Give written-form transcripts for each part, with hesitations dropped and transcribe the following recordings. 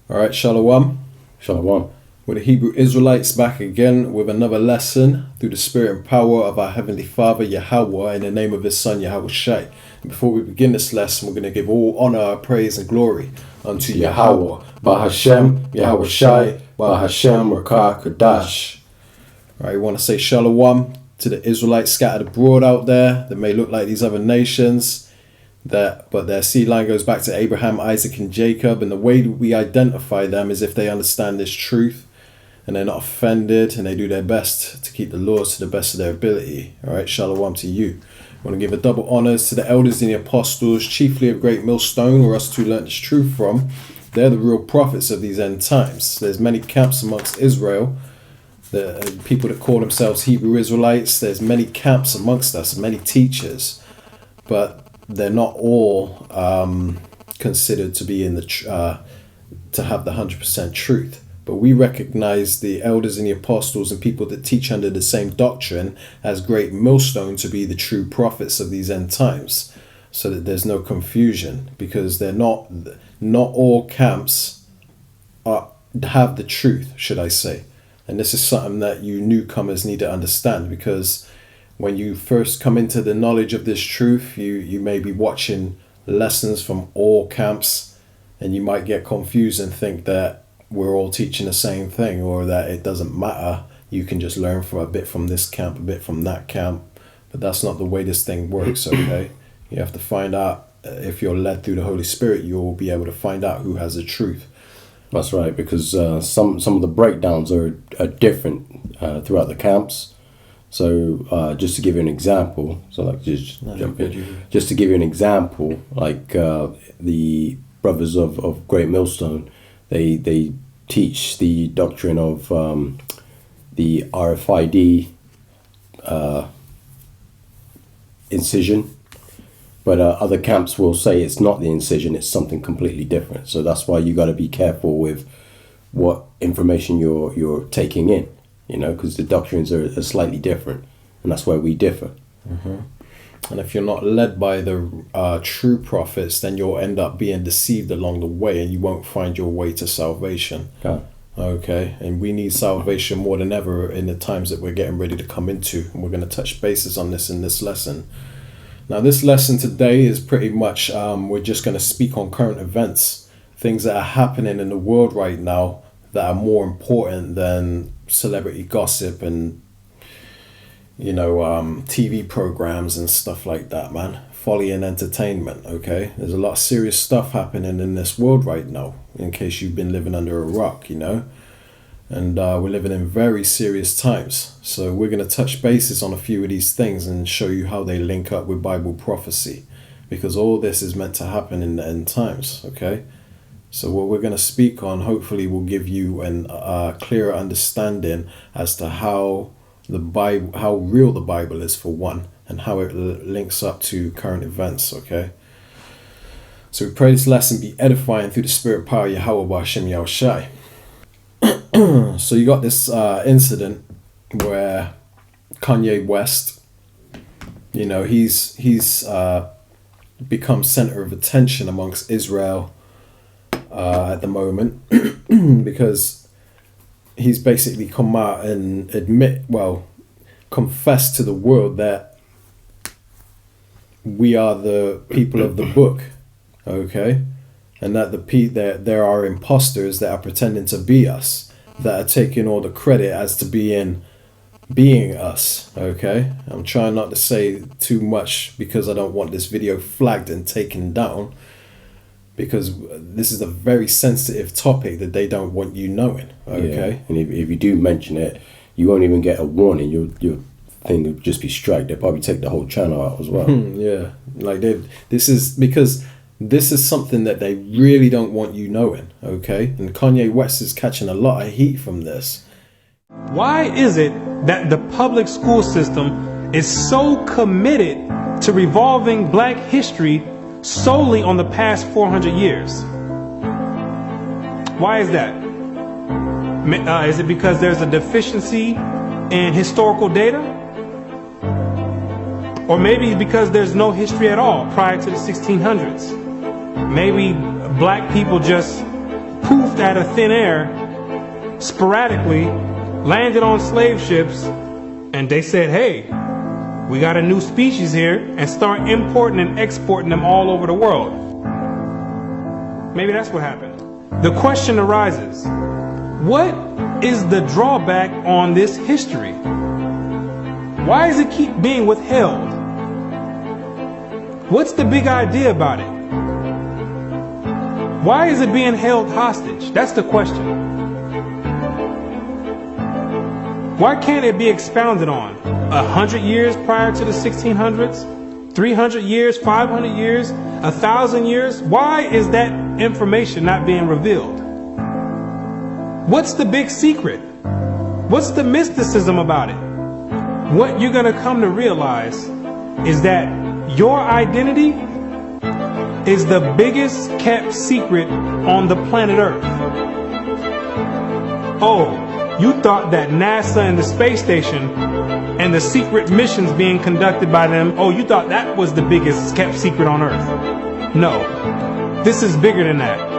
All right, Shalom. Shalom. We're the Hebrew Israelites back again with another lesson through the spirit and power of our Heavenly Father, Yahweh, in the name of His Son, Yahweh Shai. And before we begin this lesson, we're going to give all honor, praise, and glory unto Yahweh, Bahashem, Yahweh Shai, Bahashem, Rakah, Kadash. All right, we want to say Shalom to the Israelites scattered abroad out there that may look like these other nations. But their seed line goes back to Abraham, Isaac, and Jacob, and the way we identify them is if they understand this truth and they're not offended and they do their best to keep the laws to the best of their ability. All right, Shalom to you. I want to give a double honors to the elders and the apostles, chiefly of Great Millstone, where us two learnt this truth from. They're the real prophets of these end times. There's many camps amongst Israel, the people that call themselves Hebrew Israelites. There's many camps amongst us, many teachers, but they're not all considered to be in the to have the 100% truth. But we recognize the elders and the apostles and people that teach under the same doctrine as Great Millstone to be the true prophets of these end times, so that there's no confusion, because they're not all camps have the truth, should I say. And this is something that you newcomers need to understand, because when you first come into the knowledge of this truth, you may be watching lessons from all camps, and you might get confused and think that we're all teaching the same thing, or that it doesn't matter. You can just learn for a bit from this camp, a bit from that camp. But that's not the way this thing works, okay? You have to find out, if you're led through the Holy Spirit, you'll be able to find out who has the truth. That's right, because some of the breakdowns are different throughout the camps. So just to give you an example, just to give you an example, like the brothers of Great Millstone, they teach the doctrine of the RFID incision, but other camps will say it's not the incision, it's something completely different. So that's why you got to be careful with what information you're taking in. Because the doctrines are slightly different, and that's where we differ. Mm-hmm. And if you're not led by the true prophets, then you'll end up being deceived along the way, and you won't find your way to salvation. Okay, and we need salvation more than ever in the times that we're getting ready to come into, and we're going to touch bases on this in this lesson. Now, this lesson today is pretty much, we're just going to speak on current events, things that are happening in the world right now that are more important than celebrity gossip and TV programs and stuff like that, man. Folly and entertainment. Okay, there's a lot of serious stuff happening in this world right now, in case you've been living under a rock, and we're living in very serious times. So we're going to touch bases on a few of these things and show you how they link up with Bible prophecy, because all this is meant to happen in the end times. Okay, so what we're going to speak on hopefully will give you a clearer understanding as to how real the Bible is, for one, and how it links up to current events. Okay, so we pray this lesson be edifying through the spirit and power of Yahweh Bahashem Yahweh Shai. So you got this incident where Kanye West, he's become center of attention amongst Israel at the moment, because he's basically come out and confessed to the world that we are the people of the book, okay, and that there are imposters that are pretending to be us, that are taking all the credit as to being us, okay. I'm trying not to say too much because I don't want this video flagged and taken down, because this is a very sensitive topic that they don't want you knowing, okay? Yeah. And if you do mention it, you won't even get a warning. Your thing will just be struck. They'll probably take the whole channel out as well. Yeah, like this is something that they really don't want you knowing, okay? And Kanye West is catching a lot of heat from this. Why is it that the public school system is so committed to revolving black history solely on the past 400 years? Why is that? Is it because there's a deficiency in historical data? Or maybe because there's no history at all prior to the 1600s? Maybe black people just poofed out of thin air, sporadically, landed on slave ships, and they said, hey, we got a new species here, and start importing and exporting them all over the world. Maybe that's what happened. The question arises, what is the drawback on this history? Why does it keep being withheld? What's the big idea about it? Why is it being held hostage? That's the question. Why can't it be expounded on? 100 years prior to the 1600s? 300 years? 500 years? 1,000 years? Why is that information not being revealed? What's the big secret? What's the mysticism about it? What you're going to come to realize is that your identity is the biggest kept secret on the planet Earth. Oh, you thought that NASA and the space station and the secret missions being conducted by them, oh, you thought that was the biggest kept secret on Earth. No, this is bigger than that.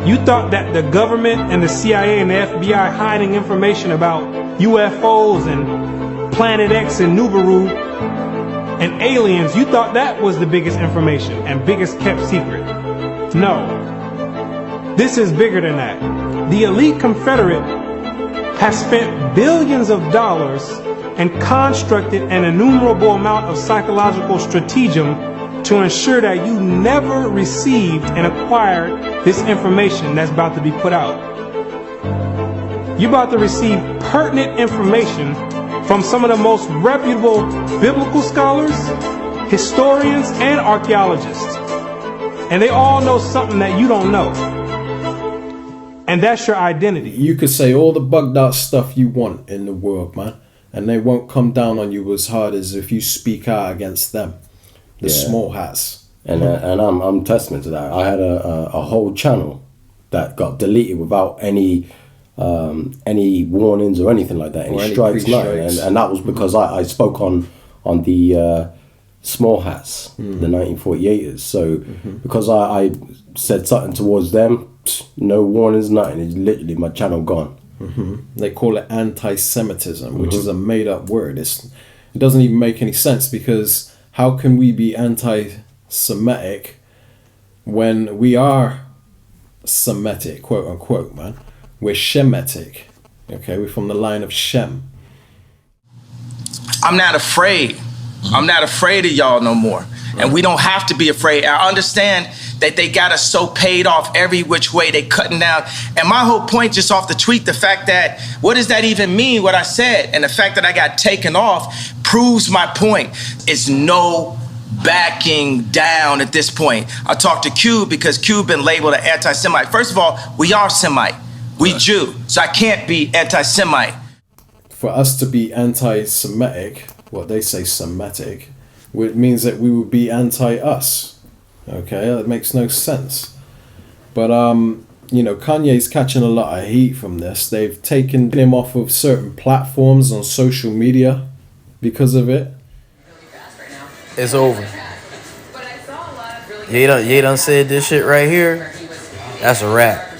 You thought that the government and the CIA and the FBI hiding information about UFOs and Planet X and Nubaru and aliens, you thought that was the biggest information and biggest kept secret. No, this is bigger than that. The elite Confederate has spent billions of dollars and constructed an innumerable amount of psychological stratagem to ensure that you never received and acquired this information that's about to be put out. You're about to receive pertinent information from some of the most reputable biblical scholars, historians, and archaeologists. And they all know something that you don't know. And that's your identity. You could say all the bugged out stuff you want in the world, man, and they won't come down on you as hard as if you speak out against them. The small hats. And I'm testament to that. I had a whole channel that got deleted without any warnings or anything like that, any strikes, nothing. And that was because I spoke on the small hats, the 1948ers. So because I said something towards them, no warnings, nothing. It's literally my channel gone. They call it anti-Semitism, which is a made-up word. It doesn't even make any sense, because how can we be anti-Semitic when we are Semitic, quote unquote, man? We're Shemitic. Okay, we're from the line of Shem. I'm not afraid. I'm not afraid of y'all no more. And we don't have to be afraid. I understand that they got us so paid off every which way, they cutting down. And my whole point just off the tweet, the fact that, what does that even mean, what I said? And the fact that I got taken off proves my point. It's no backing down at this point. I talked to Q because Q been labeled an anti-Semite. First of all, we are Semite. We Jew. So I can't be anti-Semite. For us to be anti-Semitic, what they say Semitic, it means that we would be anti-us. Okay, that makes no sense. But you know, Kanye's catching a lot of heat from this. They've taken him off of certain platforms on social media because of it. It's over. Ye done said this shit right here. That's a wrap.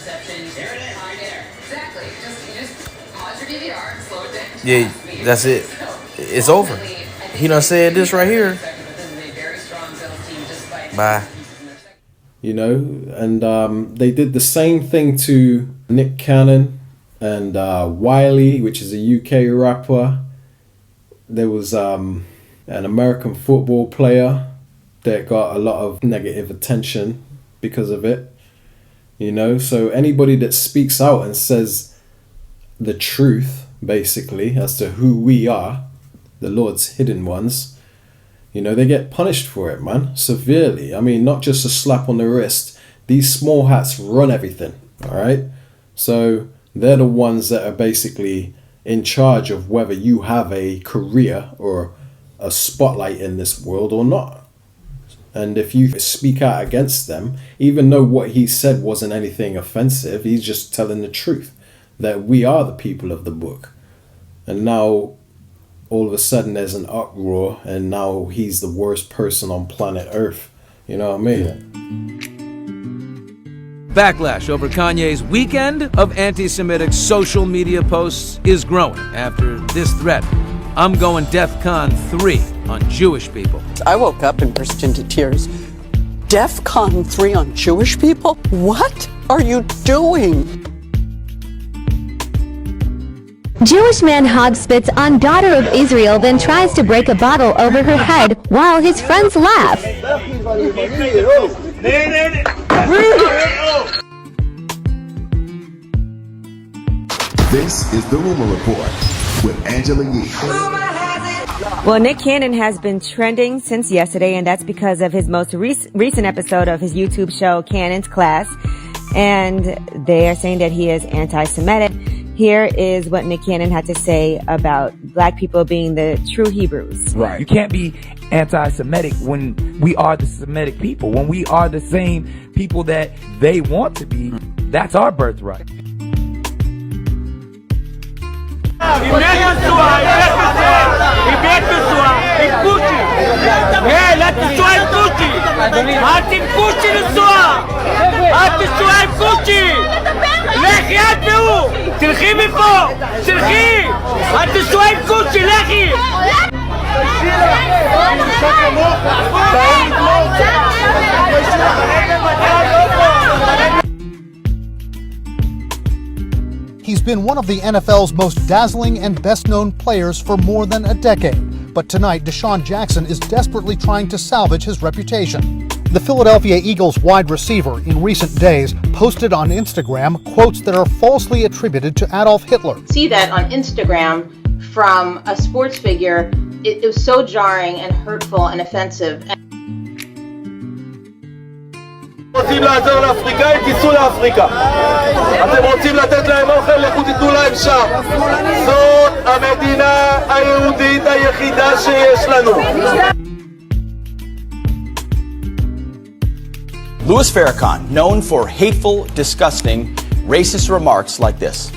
Yeah, that's it. It's over. He done said this right here. Bye. You know, and they did the same thing to Nick Cannon and Wiley, which is a UK rapper. There was an American football player that got a lot of negative attention because of it. You know, so anybody that speaks out and says the truth, basically, as to who we are, the Lord's hidden ones, you know, they get punished for it, man, severely. I mean, not just a slap on the wrist. These small hats run everything, all right? So they're the ones that are basically in charge of whether you have a career or a spotlight in this world or not. And if you speak out against them, even though what he said wasn't anything offensive, he's just telling the truth, that we are the people of the book. And now all of a sudden there's an uproar, and now he's the worst person on planet Earth. You know what I mean? backlash over Kanye's weekend of anti-Semitic social media posts is growing after this threat. I'm going DEFCON 3 on Jewish people. I woke up and burst into tears. DEFCON 3 on Jewish people? What are you doing? Jewish man hog spits on daughter of Israel, then tries to break a bottle over her head while his friends laugh. This is the Rumor Report with Angela Yee. Well, Nick Cannon has been trending since yesterday, and that's because of his most recent episode of his YouTube show, Cannon's Class. And they are saying that he is anti-Semitic. Here is what Nick Cannon had to say about black people being the true Hebrews. Right. You can't be anti-Semitic when we are the Semitic people. When we are the same people that they want to be, that's our birthright. תלכי מפה! תלכי! את תשואה עם קוצ'י, לכי! He's been one of the NFL's most dazzling and best-known players for more than a decade. But tonight, Deshaun Jackson is desperately trying to salvage his reputation. The Philadelphia Eagles wide receiver in recent days posted on Instagram quotes that are falsely attributed to Adolf Hitler. See that on Instagram from a sports figure, it was so jarring and hurtful and offensive. רוצים לעזור לאפריקאים, תיסעו לאפריקה. אתם רוצים לתת להם אוכל, לכו תיתנו להם שם. זאת המדינה היהודית היחידה שיש לנו. Louis Farrakhan, known for hateful, disgusting, racist remarks like this.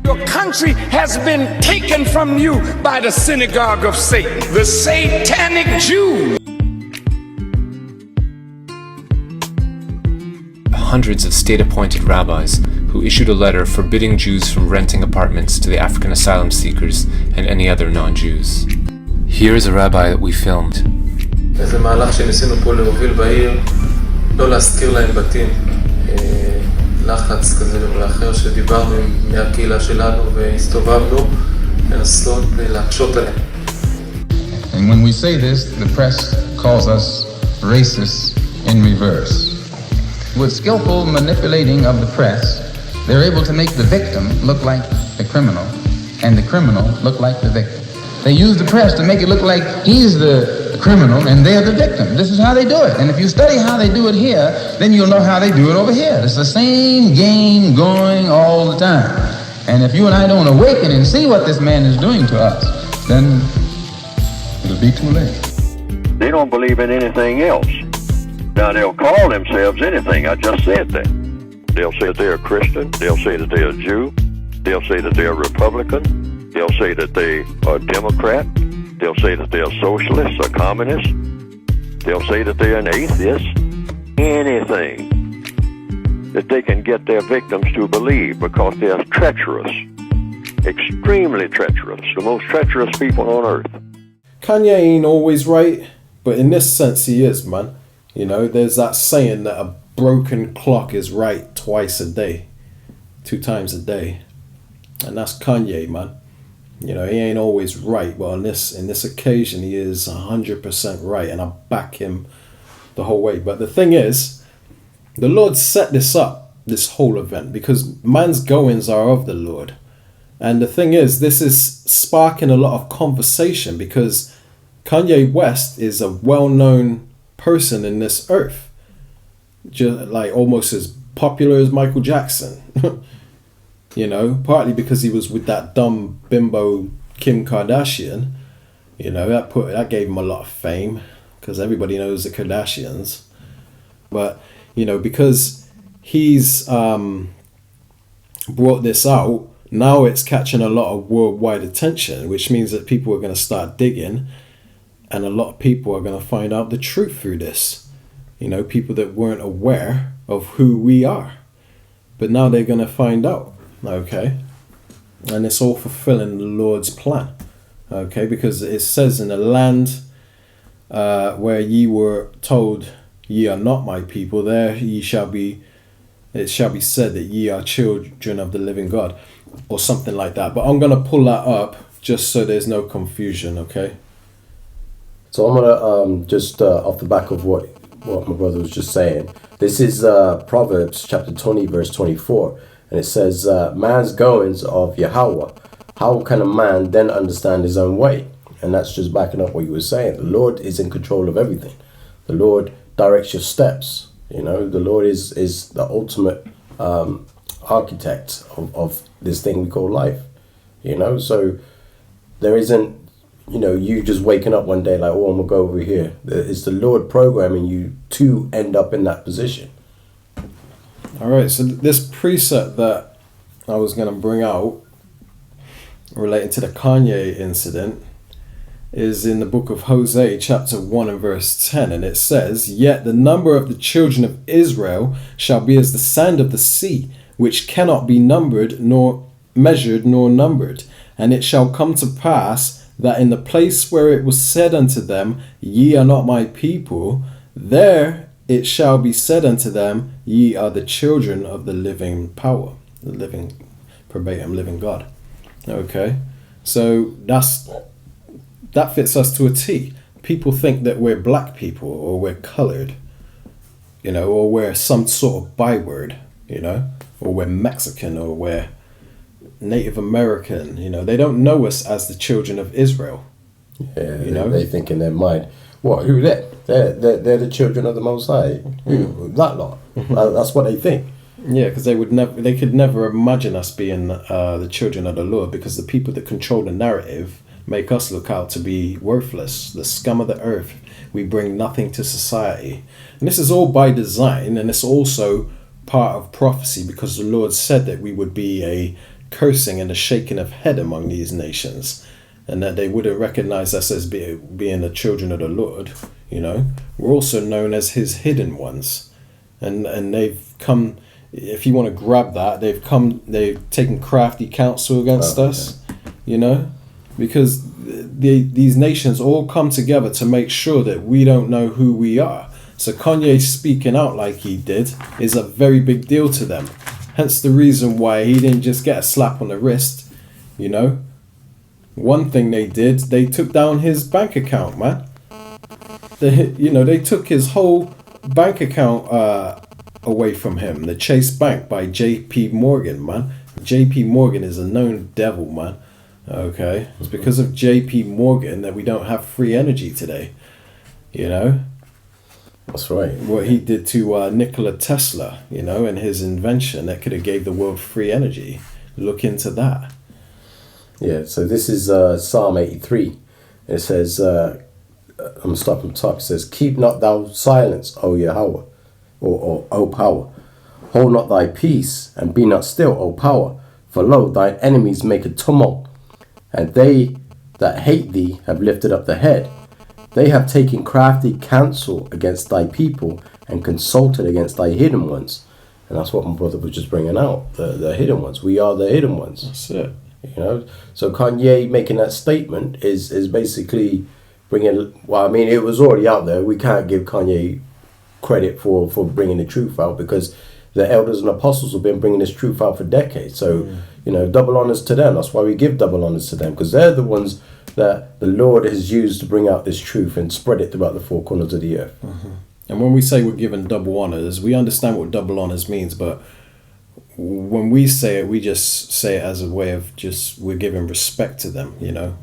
Your country has been taken from you by the synagogue of Satan, the satanic Jews. Hundreds of state-appointed rabbis who issued a letter forbidding Jews from renting apartments to the African asylum seekers and any other non-Jews. Here is a rabbi that we filmed. זה מהלך שניסינו פה להוביל בעיר, לא להזכיר להם בתים, לחץ כזה ולאחר שדיברנו מהקהילה שלנו והסתובבנו, לנסות להקשות עליהם. And when we say this, the press calls us racists in reverse. With skillful manipulating of the press, they're able to make the victim look like the criminal and the criminal look like the victim. They use the press to make it look like he's the criminal and they're the victim. This is how they do it. And if you study how they do it here, then you'll know how they do it over here. It's the same game going all the time. And if you and I don't awaken and see what this man is doing to us, then it'll be too late. They don't believe in anything else. Now, they'll call themselves anything. I just said that. They'll say that they're a Christian. They'll say that they're a Jew. They'll say that they're a Republican. They'll say that they are a Democrat. They'll say that they're socialists or communists. They'll say that they're an atheist. Anything that they can get their victims to believe because they're treacherous. Extremely treacherous. The most treacherous people on earth. Kanye ain't always right, but in this sense he is, man. You know, there's that saying that a broken clock is right twice a day. 2 times a day. And that's Kanye, man. You know, he ain't always right, but in this occasion he is 100% right, and I back him the whole way. But the thing is, the Lord set this up, this whole event, because man's goings are of the Lord. And the thing is, this is sparking a lot of conversation because Kanye West is a well-known person in this earth, just like almost as popular as Michael Jackson. You know, partly because he was with that dumb bimbo Kim Kardashian. You know, that gave him a lot of fame because everybody knows the Kardashians. But you know, because he's brought this out, now it's catching a lot of worldwide attention, which means that people are going to start digging. And a lot of people are going to find out the truth through this. You know, people that weren't aware of who we are. But now they're going to find out, okay? And it's all fulfilling the Lord's plan, okay? Because it says in the land where ye were told, ye are not my people, there it shall be said that ye are children of the living God, or something like that. But I'm going to pull that up just so there's no confusion, okay? So I'm going to, just off the back of what my brother was just saying, this is Proverbs chapter 20, verse 24. And it says, man's goings of Yahweh. How can a man then understand his own way? And that's just backing up what you were saying. The Lord is in control of everything. The Lord directs your steps. You know, the Lord is the ultimate architect of this thing we call life. You know, so there isn't, you know, you just waking up one day like, oh, I'm going to go over here. It's the Lord programming you to end up in that position. All right, so this precept that I was going to bring out relating to the Kanye incident is in the book of Hosea chapter 1 and verse 10, and it says, yet the number of the children of Israel shall be as the sand of the sea, which cannot be numbered, nor measured, nor numbered. And it shall come to pass that in the place where it was said unto them, ye are not my people, there it shall be said unto them, ye are the children of the living power, the living, verbatim, living God. Okay, so that fits us to a T. People think that we're black people, or we're colored, you know, or we're some sort of byword, you know, or we're Mexican, or we're Native American, you know. They don't know us as the children of Israel. Yeah, you know, they think in their mind, what? Who they? They're the children of the Most High. Who? That lot. That's what they think. Yeah, because they could never imagine us being the children of the Lord, because the people that control the narrative make us look out to be worthless, the scum of the earth. We bring nothing to society, and this is all by design, and it's also part of prophecy, because the Lord said that we would be a cursing and a shaking of head among these nations, and that they wouldn't recognize us as being the children of the Lord. You know, we're also known as his hidden ones, and they've come, if you want to grab that, they've taken crafty counsel against us, you know, because these nations all come together to make sure that we don't know who we are. So Kanye speaking out like he did is a very big deal to them. Hence the reason why he didn't just get a slap on the wrist, you know. One thing they did, they took down his bank account, man. They took his whole bank account away from him. The Chase Bank by JP Morgan, man. JP Morgan is a known devil, man. Okay, it's because of JP Morgan that we don't have free energy today, you know. That's right. What he did to Nikola Tesla, you know, and his invention that could have gave the world free energy. Look into that. Yeah, so this is Psalm 83. It says, I'm going to start from the top. It says, keep not thou silence, O Yahweh, or O power. Hold not thy peace, and be not still, O power. For lo, thine enemies make a tumult, and they that hate thee have lifted up the head. They have taken crafty counsel against thy people, and consulted against thy hidden ones. And that's what my brother was just bringing out, the hidden ones. We are the hidden ones. That's it. You know, so Kanye making that statement is basically bringing, well, I mean, it was already out there. We can't give Kanye credit for bringing the truth out, because the elders and apostles have been bringing this truth out for decades. So, you know, double honors to them. That's why we give double honors to them, because they're the ones that the Lord has used to bring out this truth and spread it throughout the four corners of the earth. And when we say we're given double honors, we understand what double honors means, but when we say it, we just say it as a way of just, we're giving respect to them, you know.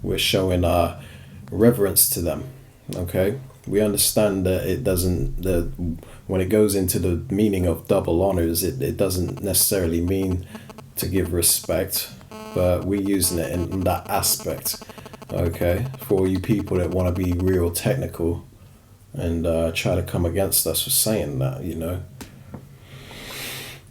We're showing our reverence to them, okay? We understand that it doesn't, when it goes into the meaning of double honors, it doesn't necessarily mean to give respect, but we're using it in that aspect, okay? For you people that want to be real technical and try to come against us for saying that, you know.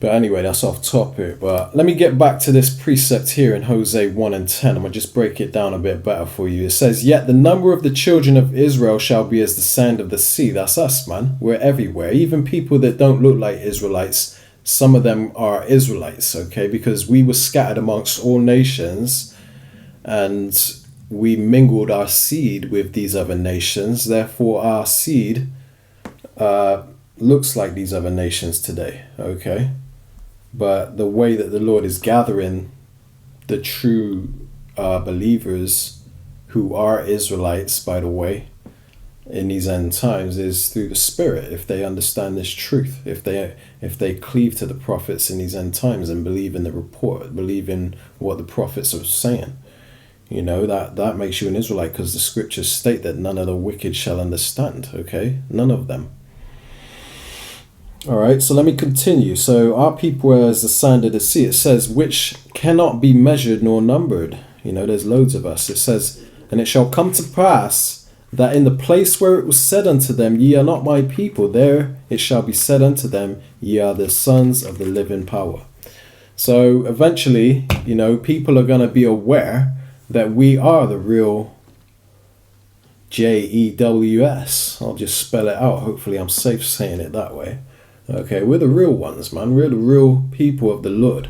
But anyway, that's off topic. But let me get back to this precept here in Hosea 1 and 10. I'm going to just break it down a bit better for you. It says, "Yet the number of the children of Israel shall be as the sand of the sea." That's us, man. We're everywhere. Even people that don't look like Israelites, some of them are Israelites, okay? Because we were scattered amongst all nations and we mingled our seed with these other nations. Therefore, our seed looks like these other nations today, okay? But the way that the Lord is gathering the true believers who are Israelites, by the way, in these end times is through the Spirit. If they understand this truth, if they cleave to the prophets in these end times and believe in the report, believe in what the prophets are saying, you know, that makes you an Israelite, because the scriptures state that none of the wicked shall understand, okay? None of them. All right, so let me continue. So our people are as the sand of the sea. It says, which cannot be measured nor numbered. You know, there's loads of us. It says, "And it shall come to pass that in the place where it was said unto them, Ye are not my people, there it shall be said unto them, Ye are the sons of the living power." So eventually, you know, people are going to be aware that we are the real JEWS. I'll just spell it out. Hopefully I'm safe saying it that way. Okay, we're the real ones, man. We're the real people of the Lord.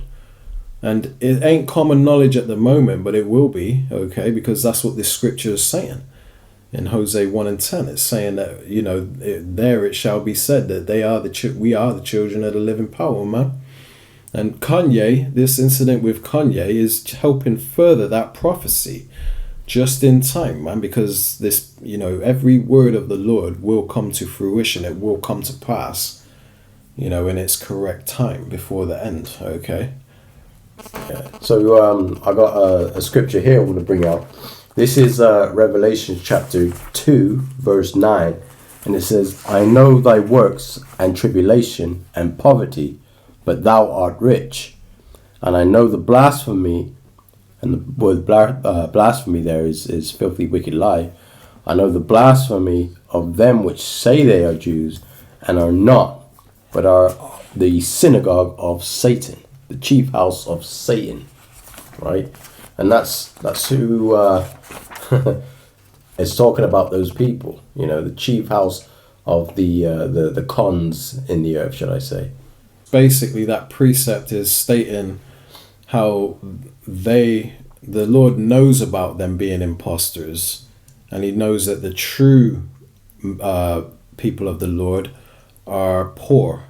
And it ain't common knowledge at the moment, but it will be, okay, because that's what this scripture is saying. In Hosea 1 and 10, it's saying that, you know, there it shall be said that we are the children of the living power, man. And Kanye, this incident with Kanye is helping further that prophecy just in time, man, because this, you know, every word of the Lord will come to fruition. It will come to pass, you know, in its correct time before the end, okay? Yeah. So I got a scripture here I want to bring out. This is Revelation chapter 2, verse 9. And it says, "I know thy works and tribulation and poverty, but thou art rich. And I know the blasphemy," and the word blasphemy there is filthy, wicked lie. "I know the blasphemy of them which say they are Jews and are not, but are the synagogue of Satan," the chief house of Satan, right? And that's who is talking about those people, you know, the chief house of the cons in the earth, should I say. Basically, that precept is stating how the Lord knows about them being imposters, and he knows that the true people of the Lord are poor,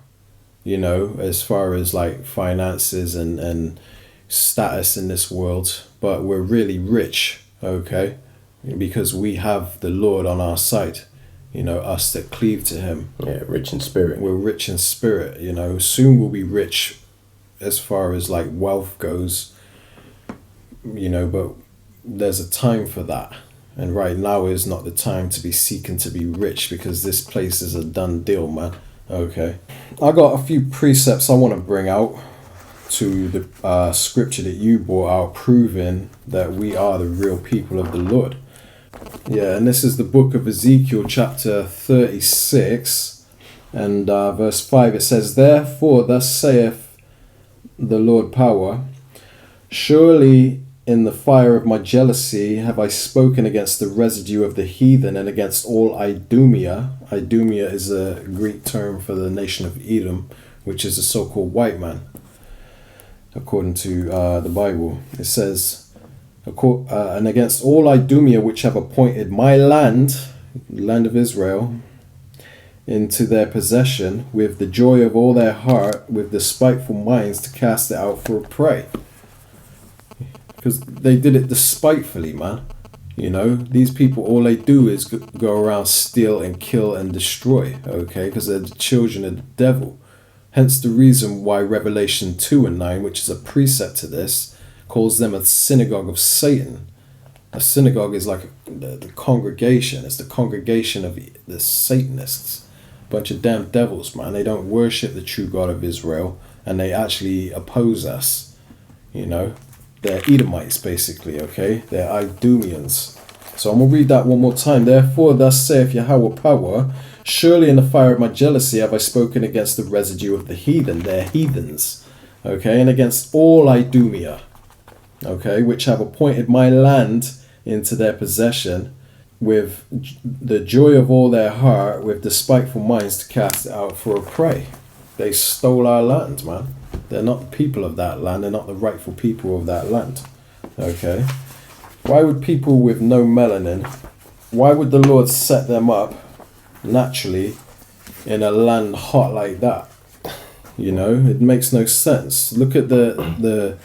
you know, as far as like finances and status in this world, but we're really rich, okay, because we have the Lord on our side, you know, us that cleave to him. Yeah, rich in spirit. We're rich in spirit, you know. Soon we'll be rich as far as like wealth goes, you know, but there's a time for that. And right now is not the time to be seeking to be rich, because this place is a done deal, man. Okay. I got a few precepts I want to bring out to the scripture that you brought out, proving that we are the real people of the Lord. Yeah, and this is the book of Ezekiel chapter 36 and verse 5. It says, "Therefore thus saith the Lord power, surely in the fire of my jealousy have I spoken against the residue of the heathen and against all Idumea." Idumea is a Greek term for the nation of Edom, which is the so-called white man, according to the Bible. It says, "And against all Idumea which have appointed my land, land of Israel, into their possession, with the joy of all their heart, with the spiteful minds to cast it out for a prey." Because they did it despitefully, man. You know, these people, all they do is go around, steal and kill and destroy, okay? Because they're the children of the devil. Hence the reason why Revelation 2 and 9, which is a precept to this, calls them a synagogue of Satan. A synagogue is like the congregation. It's the congregation of the Satanists. Bunch of damn devils, man. They don't worship the true God of Israel, and they actually oppose us, you know. They're Edomites, basically, okay? They're Idumeans. So I'm going to read that one more time. Therefore, thus saith Yahweh power, surely in the fire of my jealousy have I spoken against the residue of the heathen, their heathens, okay, and against all Idumea, okay, which have appointed my land into their possession, with the joy of all their heart, with despiteful minds to cast it out for a prey. They stole our land, man. They're not the people of that land. They're not the rightful people of that land. Okay? Why would people with no melanin, why would the Lord set them up naturally in a land hot like that? You know, it makes no sense. Look at the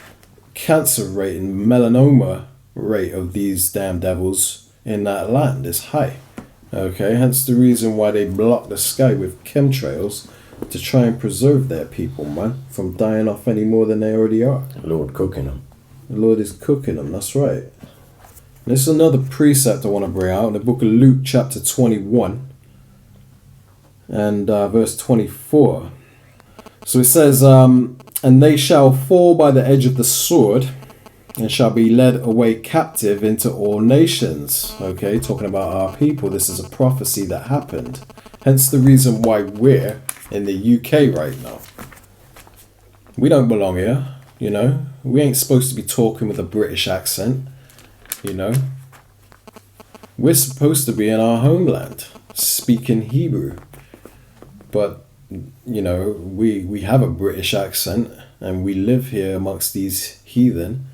cancer rate and melanoma rate of these damn devils in that land is high. Okay, hence the reason why they block the sky with chemtrails to try and preserve their people, man, from dying off any more than they already are. The Lord cooking them. The Lord is cooking them, that's right. This is another precept I want to bring out in the book of Luke chapter 21 and verse 24. So it says, and they shall fall by the edge of the sword and shall be led away captive into all nations. Okay, talking about our people. This is a prophecy that happened. Hence the reason why we're in the UK right now. We don't belong here, you know. We ain't supposed to be talking with a British accent, you know. We're supposed to be in our homeland, speaking Hebrew. But, you know, we have a British accent and we live here amongst these heathen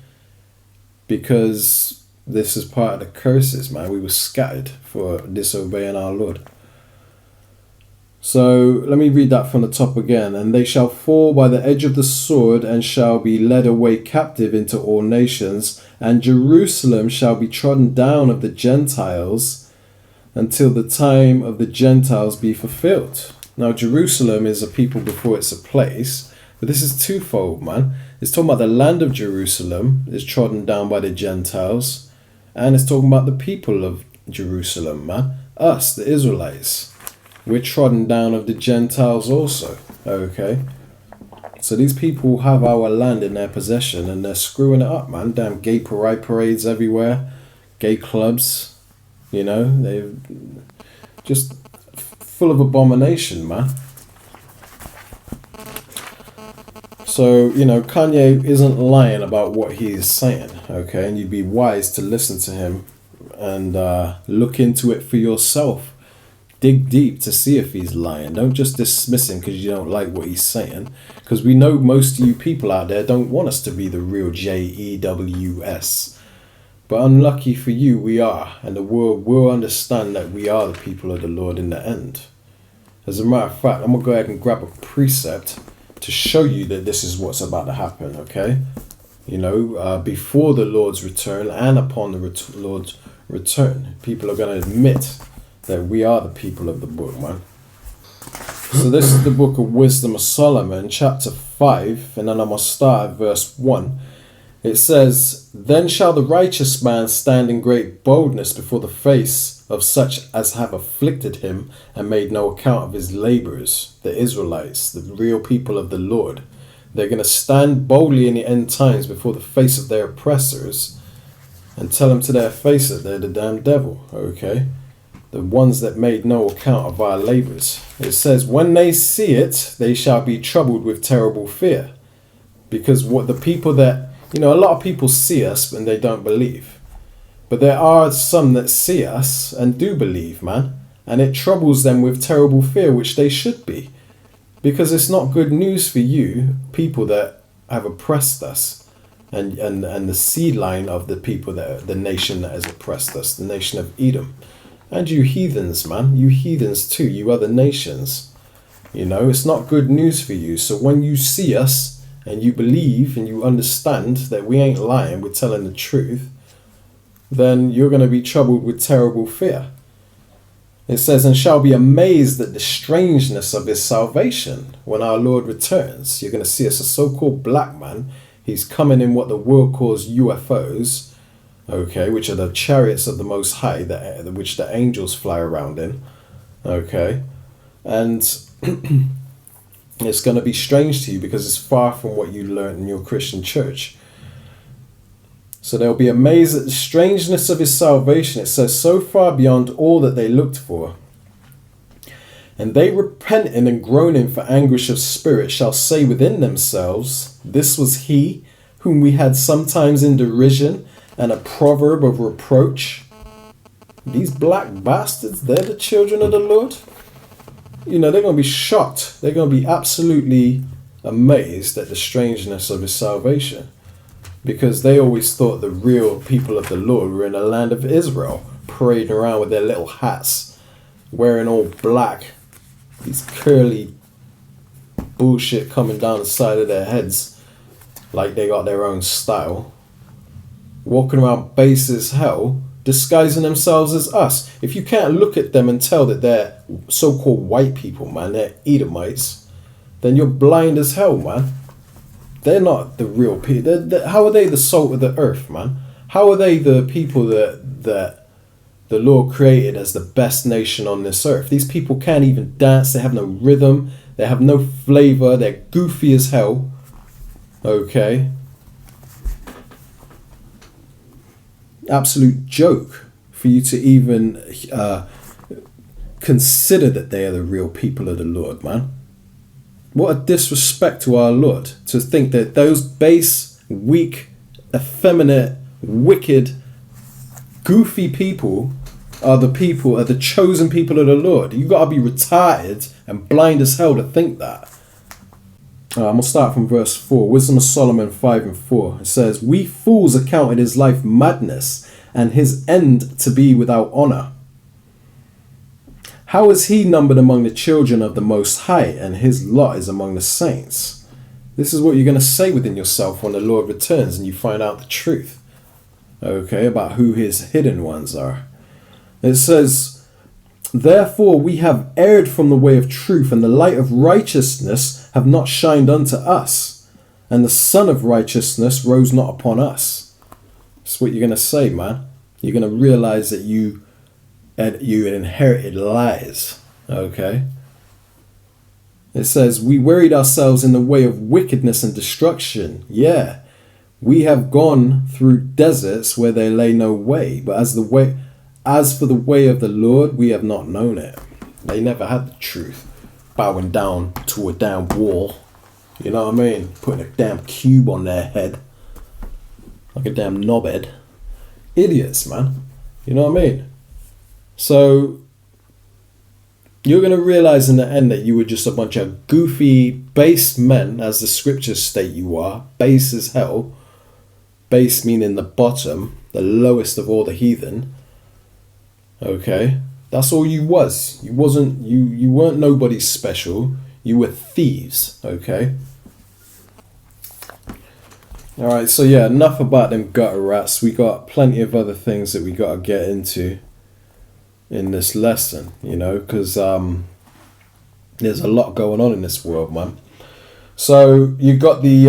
because this is part of the curses, man. We were scattered for disobeying our Lord. So let me read that from the top again. And they shall fall by the edge of the sword and shall be led away captive into all nations, and Jerusalem shall be trodden down of the Gentiles until the time of the Gentiles be fulfilled. Now Jerusalem is a people before it's a place, but this is twofold, man. It's talking about the land of Jerusalem is trodden down by the Gentiles, and it's talking about the people of Jerusalem, man. Us, the Israelites. We're trodden down of the Gentiles also, okay? So these people have our land in their possession and they're screwing it up, man. Damn gay pride parades everywhere, gay clubs, you know, they're just full of abomination, man. So, you know, Kanye isn't lying about what he's saying, okay? And you'd be wise to listen to him and look into it for yourself. Dig deep to see if he's lying. Don't just dismiss him because you don't like what he's saying. Because we know most of you people out there don't want us to be the real JEWS. But unlucky for you, we are. And the world will understand that we are the people of the Lord in the end. As a matter of fact, I'm going to go ahead and grab a precept to show you that this is what's about to happen, okay? You know, before the Lord's return and upon the Lord's return, people are going to admit that we are the people of the book, man. So this is the book of Wisdom of Solomon, chapter 5, and then I'm going to start at verse 1. It says, Then shall the righteous man stand in great boldness before the face of such as have afflicted him and made no account of his labours, the Israelites, the real people of the Lord. They're going to stand boldly in the end times before the face of their oppressors and tell them to their face that they're the damn devil, okay? The ones that made no account of our labours. It says, when they see it, they shall be troubled with terrible fear. Because what the people that, you know, a lot of people see us and they don't believe. But there are some that see us and do believe, man. And it troubles them with terrible fear, which they should be. Because it's not good news for you, people that have oppressed us. And the seed line of the people that, the nation that has oppressed us, the nation of Edom. And you heathens, man. You heathens too. You other nations. You know, it's not good news for you. So when you see us and you believe and you understand that we ain't lying, we're telling the truth, then you're going to be troubled with terrible fear. It says, and shall be amazed at the strangeness of his salvation when our Lord returns. You're going to see us a so-called black man. He's coming in what the world calls UFOs. Okay, which are the chariots of the Most High, which the angels fly around in. Okay, and it's going to be strange to you because it's far from what you learned in your Christian church. So they'll be amazed at the strangeness of his salvation. It says, so far beyond all that they looked for. And they repenting and groaning for anguish of spirit shall say within themselves, this was he whom we had sometimes in derision and a proverb of reproach. These black bastards, they're the children of the Lord. You know, they're going to be shocked. They're going to be absolutely amazed at the strangeness of his salvation. Because they always thought the real people of the Lord were in the land of Israel, parading around with their little hats, wearing all black, these curly bullshit coming down the side of their heads, like they got their own style, walking around base as hell, disguising themselves as us. If you can't look at them and tell that they're so-called white people, man, they're Edomites, then you're blind as hell, man. They're not the real people. How are they the salt of the earth, man? How are they the people that the Lord created as the best nation on this earth? These people can't even dance. They have no rhythm. They have no flavor. They're goofy as hell. Okay. Absolute joke for you to even consider that they are the real people of the Lord, man. What a disrespect to our Lord to think that those base, weak, effeminate, wicked, goofy people are the chosen people of the Lord. You got to be retarded and blind as hell to think that. I'm going to start from verse 4. Wisdom of Solomon 5:4. It says, we fools accounted his life madness and his end to be without honor. How is he numbered among the children of the Most High, and his lot is among the saints? This is what you're going to say within yourself when the Lord returns and you find out the truth, okay, about who his hidden ones are. It says, therefore we have erred from the way of truth, and the light of righteousness have not shined unto us, and the sun of righteousness rose not upon us. That's what you're going to say, man. You're going to realize that you inherited lies, okay? It says, we worried ourselves in the way of wickedness and destruction. Yeah, we have gone through deserts where there lay no way, but as for the way of the Lord, we have not known it. They never had the truth. Bowing down to a damn wall, you know what I mean? Putting a damn cube on their head, like a damn knobhead. Idiots, man. You know what I mean? So you're going to realize in the end that you were just a bunch of goofy, base men, as the scriptures state you are. Base as hell. Base meaning the bottom, the lowest of all the heathen. Okay, that's all you was. You weren't nobody special. You were thieves. Okay. All right. So yeah, enough about them gutter rats. We got plenty of other things that we got to get into in this lesson, you know, because there's a lot going on in this world, man. So you got the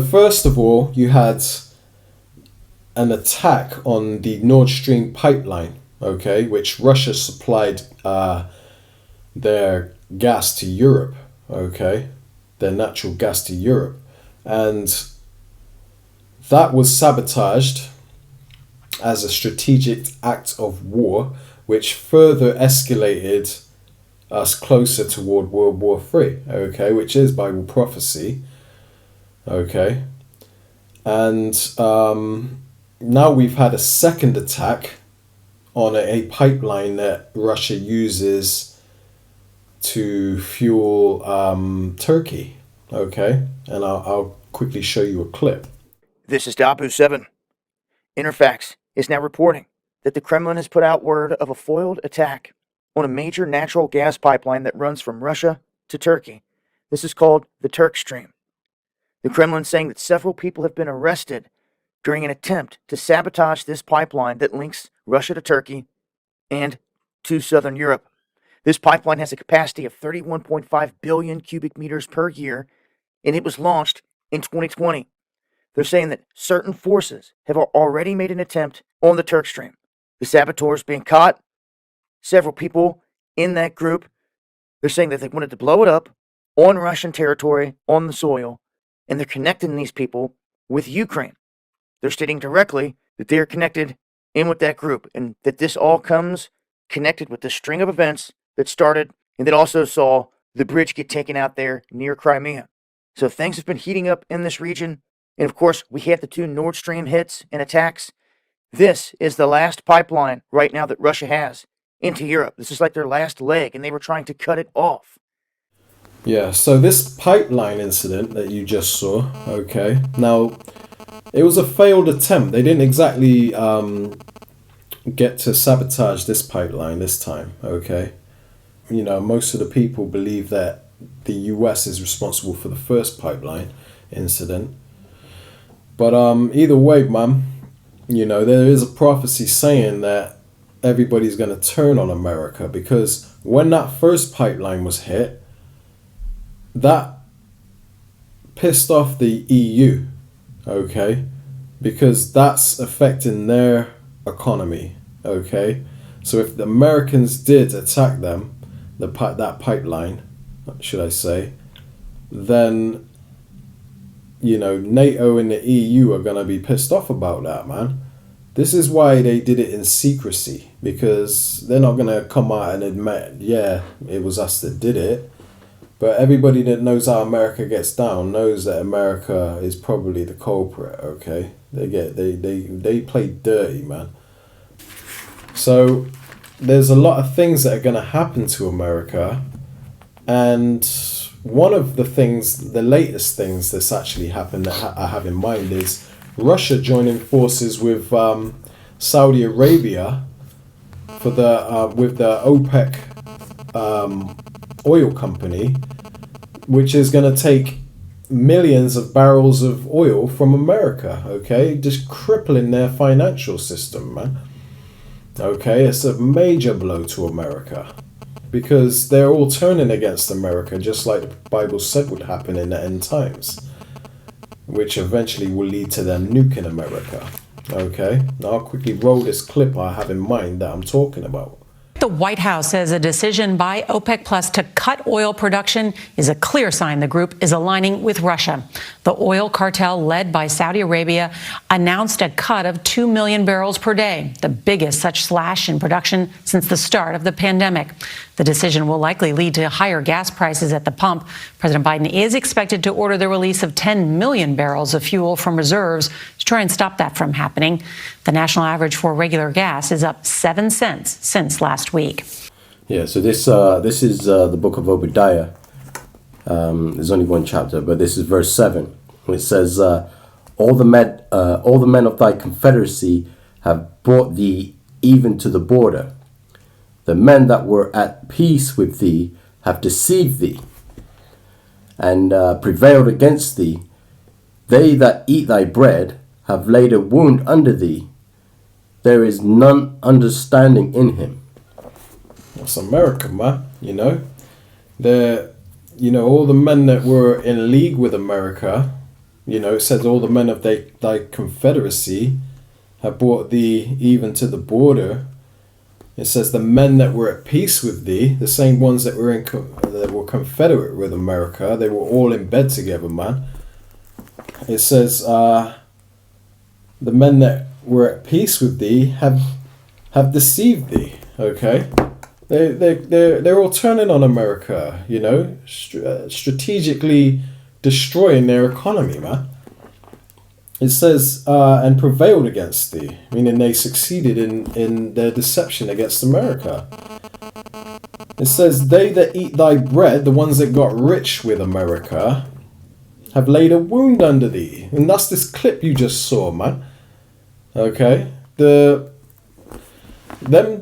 first of all, you had an attack on the Nord Stream pipeline, okay, which Russia supplied their gas to Europe, okay, their natural gas to Europe, and that was sabotaged as a strategic act of war, which further escalated us closer toward World War III, okay, which is Bible prophecy, okay, and now we've had a second attack on a pipeline that Russia uses to fuel Turkey, okay, and I'll quickly show you a clip. This is Dabu 7. Interfax is now reporting that the Kremlin has put out word of a foiled attack on a major natural gas pipeline that runs from Russia to Turkey. This is called the Turk Stream. The Kremlin saying that several people have been arrested during an attempt to sabotage this pipeline that links Russia to Turkey and to southern Europe. This pipeline has a capacity of 31.5 billion cubic meters per year, and it was launched in 2020. They're saying that certain forces have already made an attempt on the Turk Stream. The saboteurs being caught, several people in that group, they're saying that they wanted to blow it up on Russian territory, on the soil, and they're connecting these people with Ukraine. they're stating directly that they are connected in with that group, and that this all comes connected with the string of events that started and that also saw the bridge get taken out there near Crimea. So things have been heating up in this region. And of course, we had the 2 Nord Stream hits and attacks. This is the last pipeline right now that Russia has into Europe. This is like their last leg, and they were trying to cut it off. Yeah, so this pipeline incident that you just saw, okay, now, it was a failed attempt. They didn't exactly get to sabotage this pipeline this time, okay? You know, most of the people believe that the US is responsible for the first pipeline incident. But either way, man, you know, there is a prophecy saying that everybody's going to turn on America, because when that first pipeline was hit, that pissed off the EU, okay? Because that's affecting their economy, okay? So if the Americans did attack them, that pipeline, should I say, then, you know, NATO and the EU are going to be pissed off about that, man. This is why they did it in secrecy, because they're not going to come out and admit, yeah, it was us that did it. But everybody that knows how America gets down knows that America is probably the culprit, okay? They play dirty, man. So there's a lot of things that are going to happen to America, and one of the things, the latest things that's actually happened that I have in mind is Russia joining forces with Saudi Arabia for the with the OPEC oil company, which is going to take millions of barrels of oil from America, okay? Just crippling their financial system, man. Okay, it's a major blow to America, because they're all turning against America, just like the Bible said would happen in the end times, which eventually will lead to them nuking America. Okay, now I'll quickly roll this clip I have in mind that I'm talking about. The White House says a decision by OPEC Plus to cut oil production is a clear sign the group is aligning with Russia. The oil cartel led by Saudi Arabia announced a cut of 2 million barrels per day, the biggest such slash in production since the start of the pandemic. The decision will likely lead to higher gas prices at the pump. President Biden is expected to order the release of 10 million barrels of fuel from reserves to try and stop that from happening. The national average for regular gas is up 7 cents since last week. Yeah, so this is the book of Obadiah. There's only one chapter, but this is verse 7. It says, all the men of thy confederacy have brought thee even to the border. The men that were at peace with thee have deceived thee, and prevailed against thee. They that eat thy bread have laid a wound under thee. There is none understanding in him. That's America, man. You know, all the men that were in league with America. You know, it says all the men of thy confederacy have brought thee even to the border. It says the men that were at peace with thee, the same ones that were that were confederate with America, they were all in bed together, man. It says the men that were at peace with thee have deceived thee. Okay, they're all turning on America. You know, strategically destroying their economy, man. It says, and prevailed against thee, meaning they succeeded in their deception against America. It says, they that eat thy bread, the ones that got rich with America, have laid a wound under thee. And that's this clip you just saw, man. Okay? Them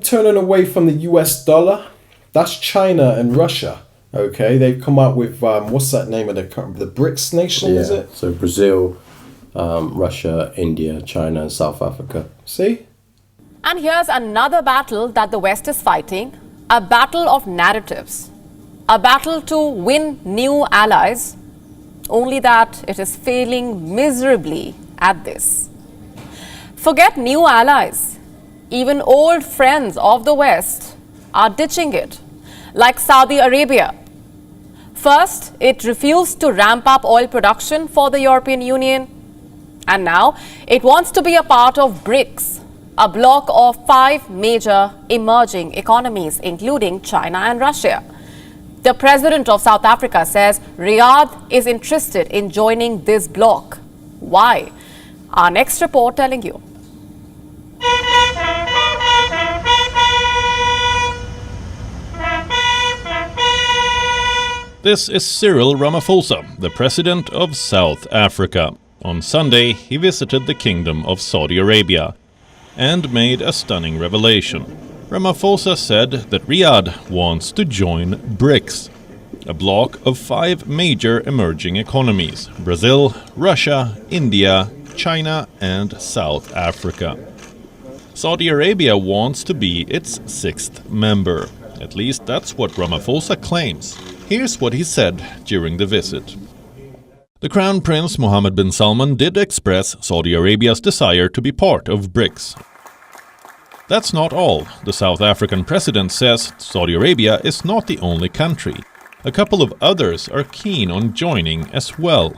turning away from the US dollar, that's China and Russia. Okay? They've come out with, what's that name of the BRICS nation, is it? So Brazil, Russia, India, China, and South Africa. See? And here's another battle that the West is fighting, a battle of narratives, a battle to win new allies, only that it is failing miserably at this. Forget new allies, even old friends of the West are ditching it, like Saudi Arabia. First, it refused to ramp up oil production for the European Union. And now it wants to be a part of BRICS, a bloc of 5 major emerging economies, including China and Russia. The president of South Africa says Riyadh is interested in joining this bloc. Why? Our next report telling you. This is Cyril Ramaphosa, the president of South Africa. On Sunday, he visited the Kingdom of Saudi Arabia and made a stunning revelation. Ramaphosa said that Riyadh wants to join BRICS, a bloc of 5 major emerging economies: Brazil, Russia, India, China, and South Africa. Saudi Arabia wants to be its 6th member. At least that's what Ramaphosa claims. Here's what he said during the visit. The Crown Prince Mohammed bin Salman did express Saudi Arabia's desire to be part of BRICS. That's not all. The South African president says Saudi Arabia is not the only country. A couple of others are keen on joining as well.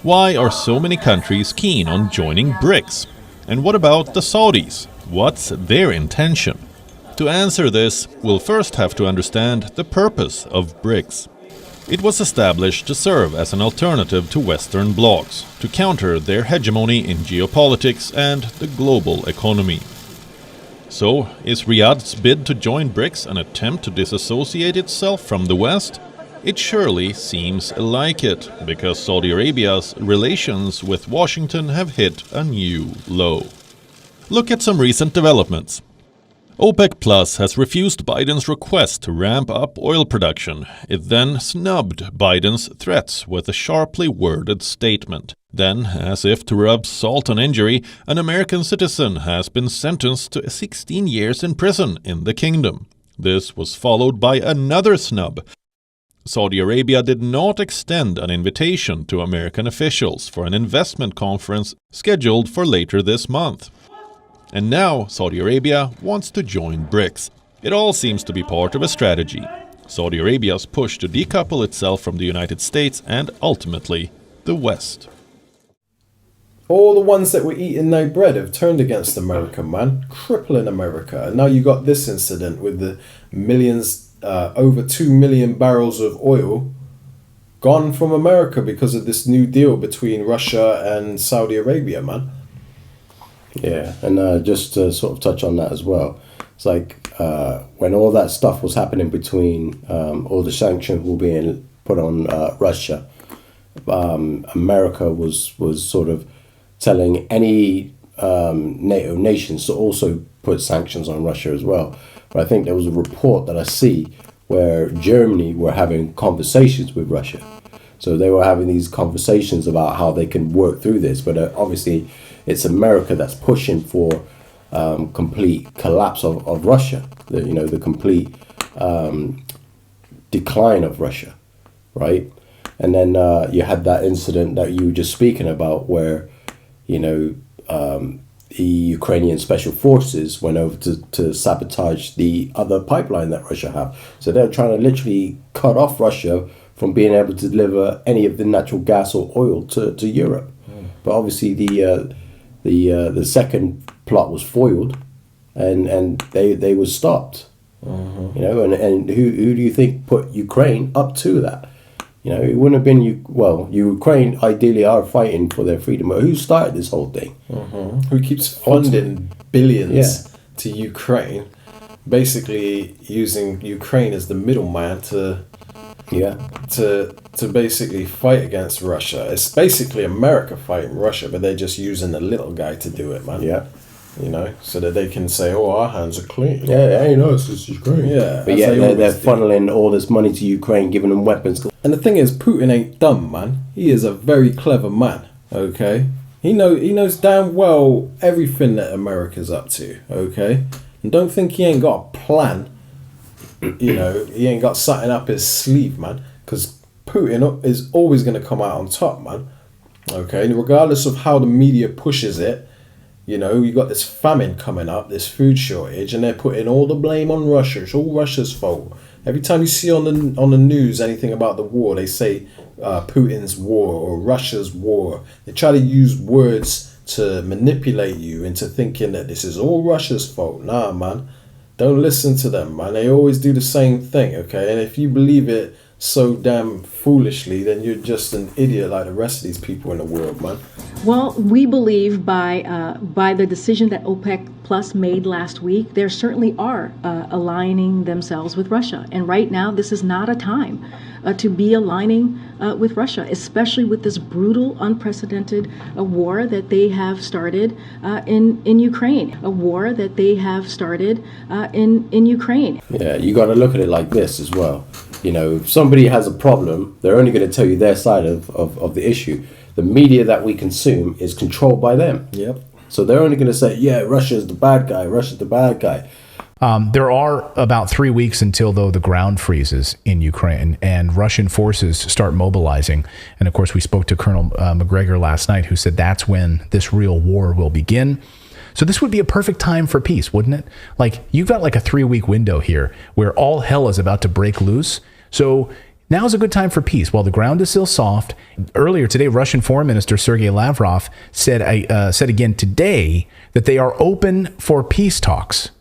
Why are so many countries keen on joining BRICS? And what about the Saudis? What's their intention? To answer this, we'll first have to understand the purpose of BRICS. It was established to serve as an alternative to Western blocs, to counter their hegemony in geopolitics and the global economy. So, is Riyadh's bid to join BRICS an attempt to disassociate itself from the West? It surely seems like it, because Saudi Arabia's relations with Washington have hit a new low. Look at some recent developments. OPEC Plus has refused Biden's request to ramp up oil production. It then snubbed Biden's threats with a sharply worded statement. Then, as if to rub salt on injury, an American citizen has been sentenced to 16 years in prison in the kingdom. This was followed by another snub. Saudi Arabia did not extend an invitation to American officials for an investment conference scheduled for later this month. And now Saudi Arabia wants to join BRICS. It all seems to be part of a strategy. Saudi Arabia's push to decouple itself from the United States and ultimately the West. All the ones that were eating no bread have turned against America, man. Crippling America. And now you got this incident with the millions, over 2 million barrels of oil gone from America because of this new deal between Russia and Saudi Arabia, man. Yeah, and just to sort of touch on that as well, it's like when all that stuff was happening between all the sanctions were being put on Russia, America was sort of telling any NATO nations to also put sanctions on Russia as well. But I think there was a report that I see where Germany were having conversations with Russia. So they were having these conversations about how they can work through this, but obviously it's America that's pushing for complete collapse of Russia, the complete decline of Russia, right? And then you had that incident that you were just speaking about where, the Ukrainian special forces went over to sabotage the other pipeline that Russia have. So they're trying to literally cut off Russia from being able to deliver any of the natural gas or oil to Europe. But obviously the second plot was foiled, and they were stopped. And who do you think put Ukraine up to that? It wouldn't have been Ukraine ideally are fighting for their freedom, but who started this whole thing? Who keeps funding billions to Ukraine, basically using Ukraine as the middleman to basically fight against Russia. It's basically America fighting Russia, but they're just using the little guy to do it, man. Yeah. So that they can say, "Oh, our hands are clean." Yeah, it's just Ukraine. Yeah, but they're funneling all this money to Ukraine, giving them weapons. And the thing is, Putin ain't dumb, man. He is a very clever man. Okay, he knows damn well everything that America's up to. Okay, and don't think he ain't got a plan. He ain't got something up his sleeve, man. Because Putin is always going to come out on top, man. Okay, and regardless of how the media pushes it. You got this famine coming up, this food shortage, and they're putting all the blame on Russia. It's all Russia's fault. Every time you see on the news anything about the war, they say Putin's war or Russia's war. They try to use words to manipulate you into thinking that this is all Russia's fault. Nah, man. Don't listen to them, man. They always do the same thing, okay? And if you believe it so damn foolishly, then you're just an idiot like the rest of these people in the world, man. Well, we believe by the decision that OPEC Plus made last week, there certainly are aligning themselves with Russia. And right now, this is not a time to be aligning with Russia, especially with this brutal, unprecedented war that they have started in Ukraine. A war that they have started in Ukraine. Yeah, you got to look at it like this as well. You know, if somebody has a problem, they're only going to tell you their side of the issue. The media that we consume is controlled by them. Yep. So they're only going to say, yeah, Russia's the bad guy. Russia's the bad guy. There are about 3 weeks until, though, the ground freezes in Ukraine and Russian forces start mobilizing. And, of course, we spoke to Colonel McGregor last night, who said that's when this real war will begin. So this would be a perfect time for peace, wouldn't it? Like, you've got like a 3-week window here where all hell is about to break loose. So now's a good time for peace while the ground is still soft. Earlier today, Russian Foreign Minister Sergei Lavrov said again today that they are open for peace talks.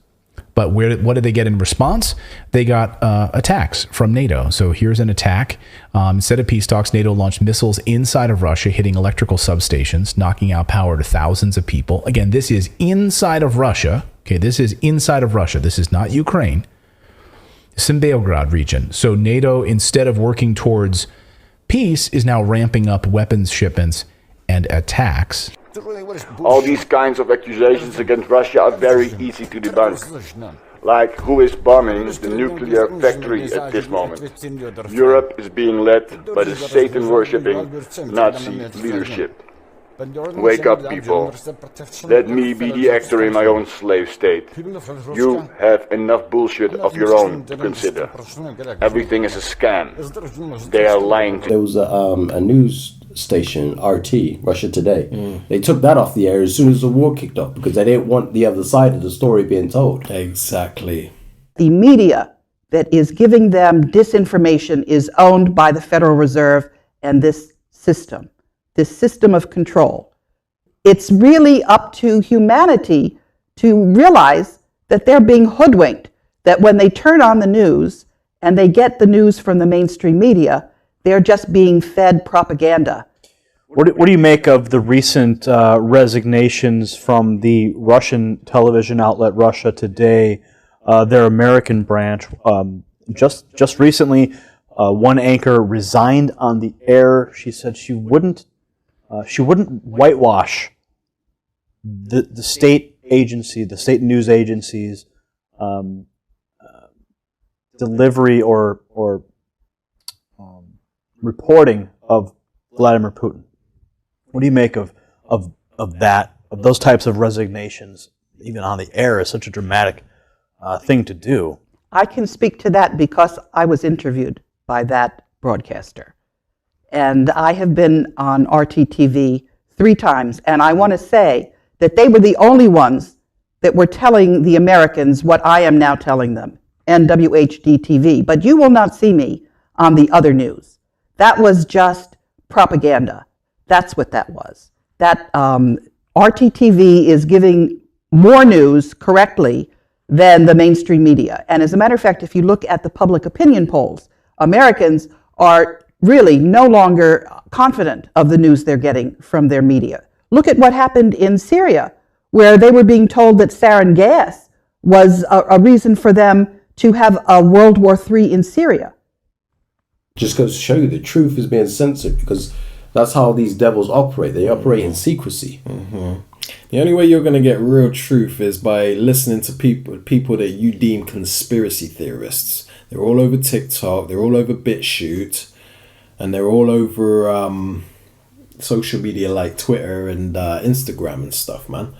But what did they get in response? They got attacks from NATO. So here's an attack. Instead of peace talks, NATO launched missiles inside of Russia, hitting electrical substations, knocking out power to thousands of people. Again, this is inside of Russia. Okay, this is inside of Russia. This is not Ukraine. It's in Belgrade region. So NATO, instead of working towards peace, is now ramping up weapons shipments and attacks. All these kinds of accusations against Russia are very easy to debunk. Like, who is bombing the nuclear factory at this moment? Europe is being led by the Satan-worshipping Nazi leadership. Wake up, people. Let me be the actor in my own slave state. You have enough bullshit of your own to consider. Everything is a scam. They are lying to you. There was a news station, RT, Russia Today. They took that off the air as soon as the war kicked off because they didn't want the other side of the story being told. Exactly. The media that is giving them disinformation is owned by the Federal Reserve and this system of control. It's really up to humanity to realize that they're being hoodwinked, that when they turn on the news and they get the news from the mainstream media, they're just being fed propaganda. What do you make of the recent resignations from the Russian television outlet Russia Today, their American branch? Just recently, one anchor resigned on the air. She said she wouldn't whitewash the state agency, the state news agencies' delivery or reporting of Vladimir Putin. What do you make of that, of those types of resignations, even on the air, is such a dramatic thing to do? I can speak to that because I was interviewed by that broadcaster. And I have been on RTTV 3 times, and I want to say that they were the only ones that were telling the Americans what I am now telling them, NWHD TV. But you will not see me on the other news. That was just propaganda. That's what that was. That RTTV is giving more news correctly than the mainstream media. And as a matter of fact, if you look at the public opinion polls, Americans are really no longer confident of the news they're getting from their media. Look at what happened in Syria, where they were being told that sarin gas was a reason for them to have a World War III in Syria. Just goes to show you the truth is being censored because that's how these devils operate. They operate in secrecy. Mm-hmm. The only way you're going to get real truth is by listening to people that you deem conspiracy theorists. They're all over TikTok, they're all over BitChute, and they're all over social media like Twitter and Instagram and stuff, man.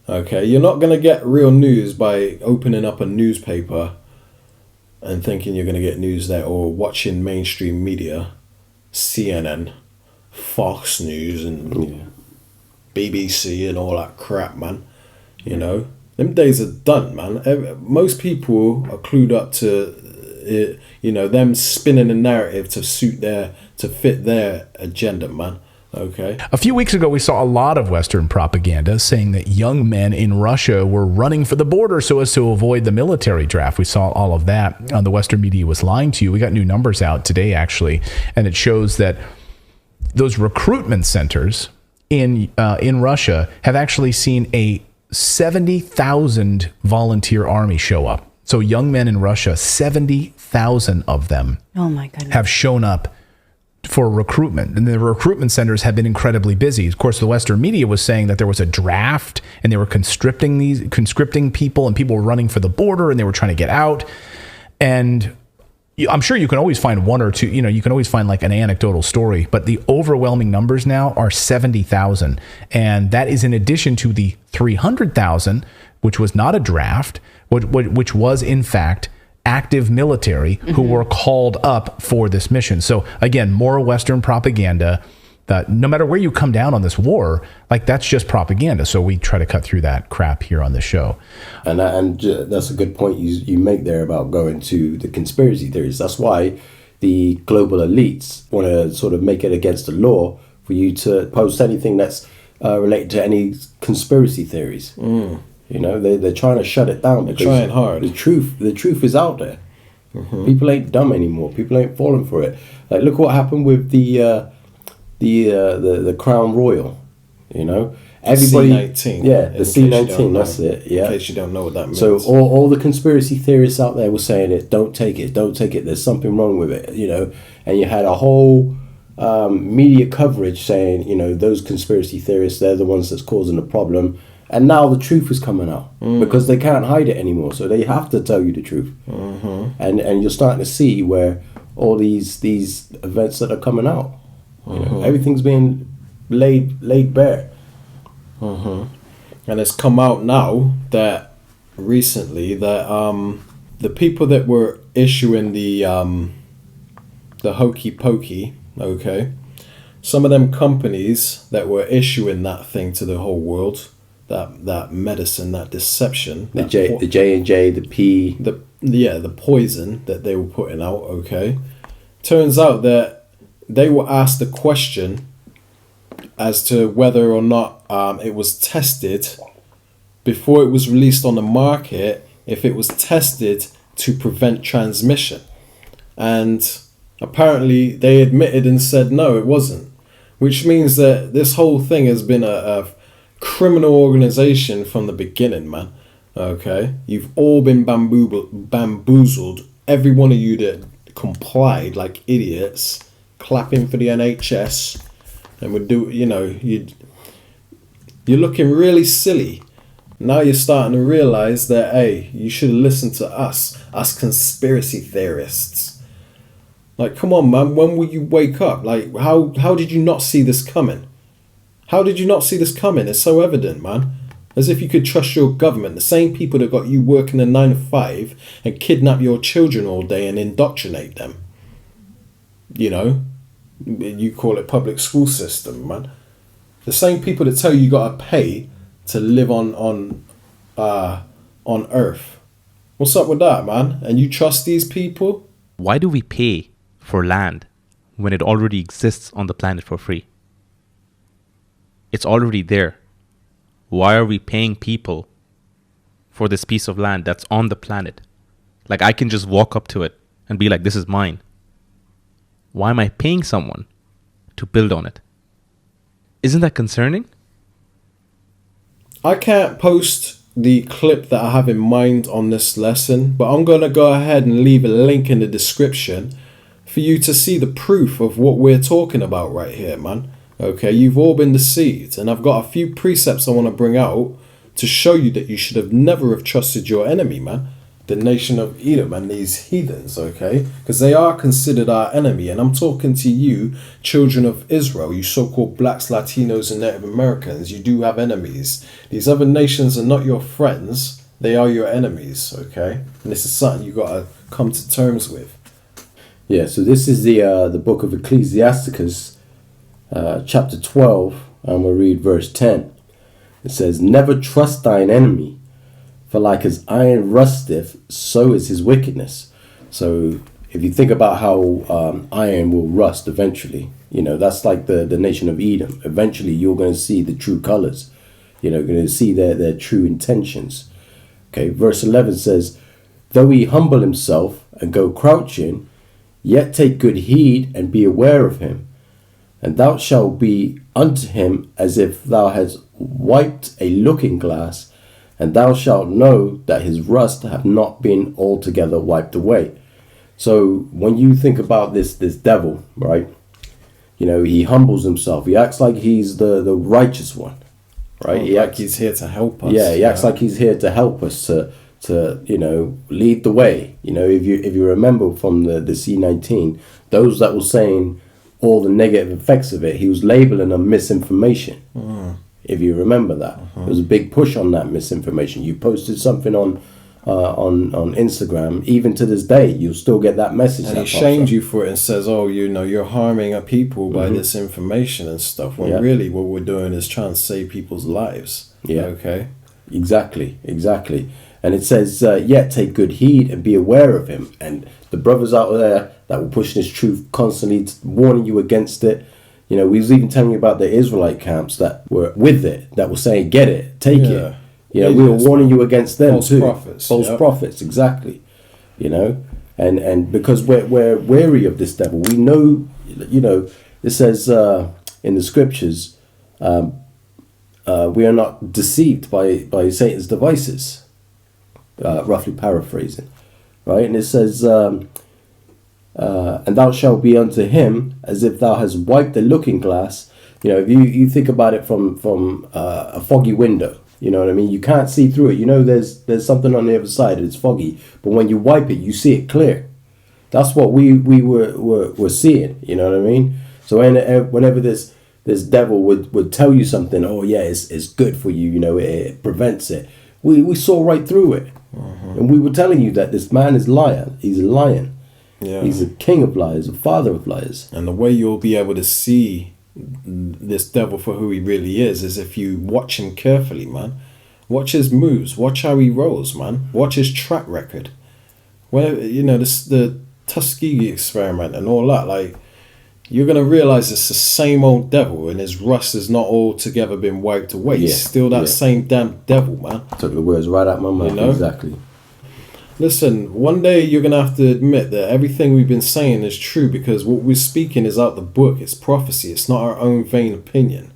Okay, you're not going to get real news by opening up a newspaper and thinking you're going to get news there, or watching mainstream media, CNN, Fox News and BBC and all that crap, man. You know, them days are done, man. Most people are clued up to them spinning a narrative to fit their agenda, man. Okay. A few weeks ago, we saw a lot of Western propaganda saying that young men in Russia were running for the border so as to avoid the military draft. We saw all of that. The Western media was lying to you. We got new numbers out today, actually, and it shows that those recruitment centers in Russia have actually seen a 70,000 volunteer army show up. So young men in Russia, 70,000 of them Oh my goodness. have shown up for recruitment, and the recruitment centers have been incredibly busy. Of course, the Western media was saying that there was a draft and they were conscripting people, and people were running for the border and they were trying to get out. And I'm sure you can always find one or two, you can always find like an anecdotal story, but the overwhelming numbers now are 70,000. And that is in addition to the 300,000, which was not a draft, which was in fact active military who were called up for this mission. So again, more Western propaganda that no matter where you come down on this war, like that's just propaganda. So we try to cut through that crap here on the show. And that's a good point you make there about going to the conspiracy theories. That's why the global elites want to sort of make it against the law for you to post anything that's related to any conspiracy theories. They're trying to shut it down. They're trying hard. The truth is out there. People ain't dumb anymore. People ain't falling for it. Like, look what happened with the Crown Royal. Everybody. C-19. Yeah, the C-19. That's it. Yeah. In case you don't know what that means. So all the conspiracy theorists out there were saying it. Don't take it. Don't take it. There's something wrong with it. And you had a whole media coverage saying, those conspiracy theorists, they're the ones that's causing the problem. And now the truth is coming out because they can't hide it anymore. So they have to tell you the truth. And you're starting to see where all these events that are coming out, everything's being laid bare. And it's come out now that recently that the people that were issuing the hokey pokey, okay, some of them companies that were issuing that thing to the whole world, that medicine, that deception, the J&J, the P, the poison that they were putting out, okay, turns out that they were asked a question as to whether or not it was tested before it was released on the market, if it was tested to prevent transmission. And apparently they admitted and said no, it wasn't, which means that this whole thing has been a criminal organization from the beginning, man. Okay, you've all been bamboozled. Every one of you that complied like idiots, clapping for the NHS, and would do, you're looking really silly. Now you're starting to realize that, hey, you should have listened to us conspiracy theorists. Like, come on, man, when will you wake up? Like, how did you not see this coming? How did you not see this coming? It's so evident, man. As if you could trust your government, the same people that got you working a 9 to 5 and kidnap your children all day and indoctrinate them. You call it public school system, man. The same people that tell you gotta pay to live on Earth. What's up with that, man? And you trust these people? Why do we pay for land when it already exists on the planet for free? It's already there. Why are we paying people for this piece of land that's on the planet? Like, I can just walk up to it and be like, this is mine. Why am I paying someone to build on it? Isn't that concerning? I can't post the clip that I have in mind on this lesson, but I'm going to go ahead and leave a link in the description for you to see the proof of what we're talking about right here, man. Okay, you've all been deceived, and I've got a few precepts I want to bring out to show you that you should have never have trusted your enemy, man. The nation of Edom and these heathens, okay? Because they are considered our enemy, and I'm talking to you, children of Israel, you so-called blacks, Latinos, and Native Americans. You do have enemies. These other nations are not your friends. They are your enemies, okay? And this is something you got to come to terms with. Yeah, so this is the book of Ecclesiasticus, chapter 12, and we'll read verse 10. It says, "Never trust thine enemy, for like as iron rusteth, so is his wickedness. So if you think about how iron will rust eventually, you know, that's like the nation of Edom. Eventually you're going to see the true colors. You know, you're going to see their true intentions. Okay, verse 11 says, though he humble himself and go crouching, yet take good heed and be aware of him. And thou shalt be unto him as if thou hast wiped a looking glass, and thou shalt know that his rust have not been altogether wiped away. So when you think about this devil, right, you know, he humbles himself. He acts like he's the righteous one, right? He acts like he's here to help us. Yeah, he acts like he's here to help us to you know, lead the way. You know, if you remember from the C19, those that were saying all the negative effects of it, he was labeling them misinformation. If you remember that, there was a big push on that misinformation. You posted something on Instagram, even to this day, you'll still get that message. And he shames you for it and says, oh, you know, you're harming our people by this information and stuff. When really what we're doing is trying to save people's lives. Yeah. Okay. Exactly. And it says, yet take good heed and be aware of him. And the brothers out there that were pushing this truth constantly, warning you against it. You know, we was even telling you about the Israelite camps that were with it, that were saying, get it, take it. You know, we were warning you against them false too. Prophets, false prophets, exactly. You know, and because we're wary of this devil, we know, you know, it says in the scriptures, we are not deceived by Satan's devices. Roughly paraphrasing, right? And it says, and thou shalt be unto him as if thou hast wiped the looking glass. You know, if you think about it from a foggy window, you know what I mean? You can't see through it. You know, there's something on the other side. It's foggy, but when you wipe it, you see it clear. That's what we were seeing. You know what I mean? So whenever this devil would tell you something, oh yeah, it's good for you. You know, it prevents it. We saw right through it. And we were telling you that this man is liar. He's a lion. Yeah. He's a king of liars, a father of liars. And the way you'll be able to see this devil for who he really is if you watch him carefully, man. Watch his moves. Watch how he rolls, man. Watch his track record. Where, you know, the Tuskegee experiment and all that, like, you're going to realize it's the same old devil and his rust has not altogether been wiped away. Yeah. He's still that same damn devil, man. Took the words right out my mouth. You know? Exactly. Listen, one day you're going to have to admit that everything we've been saying is true, because what we're speaking is out the book. It's prophecy. It's not our own vain opinion.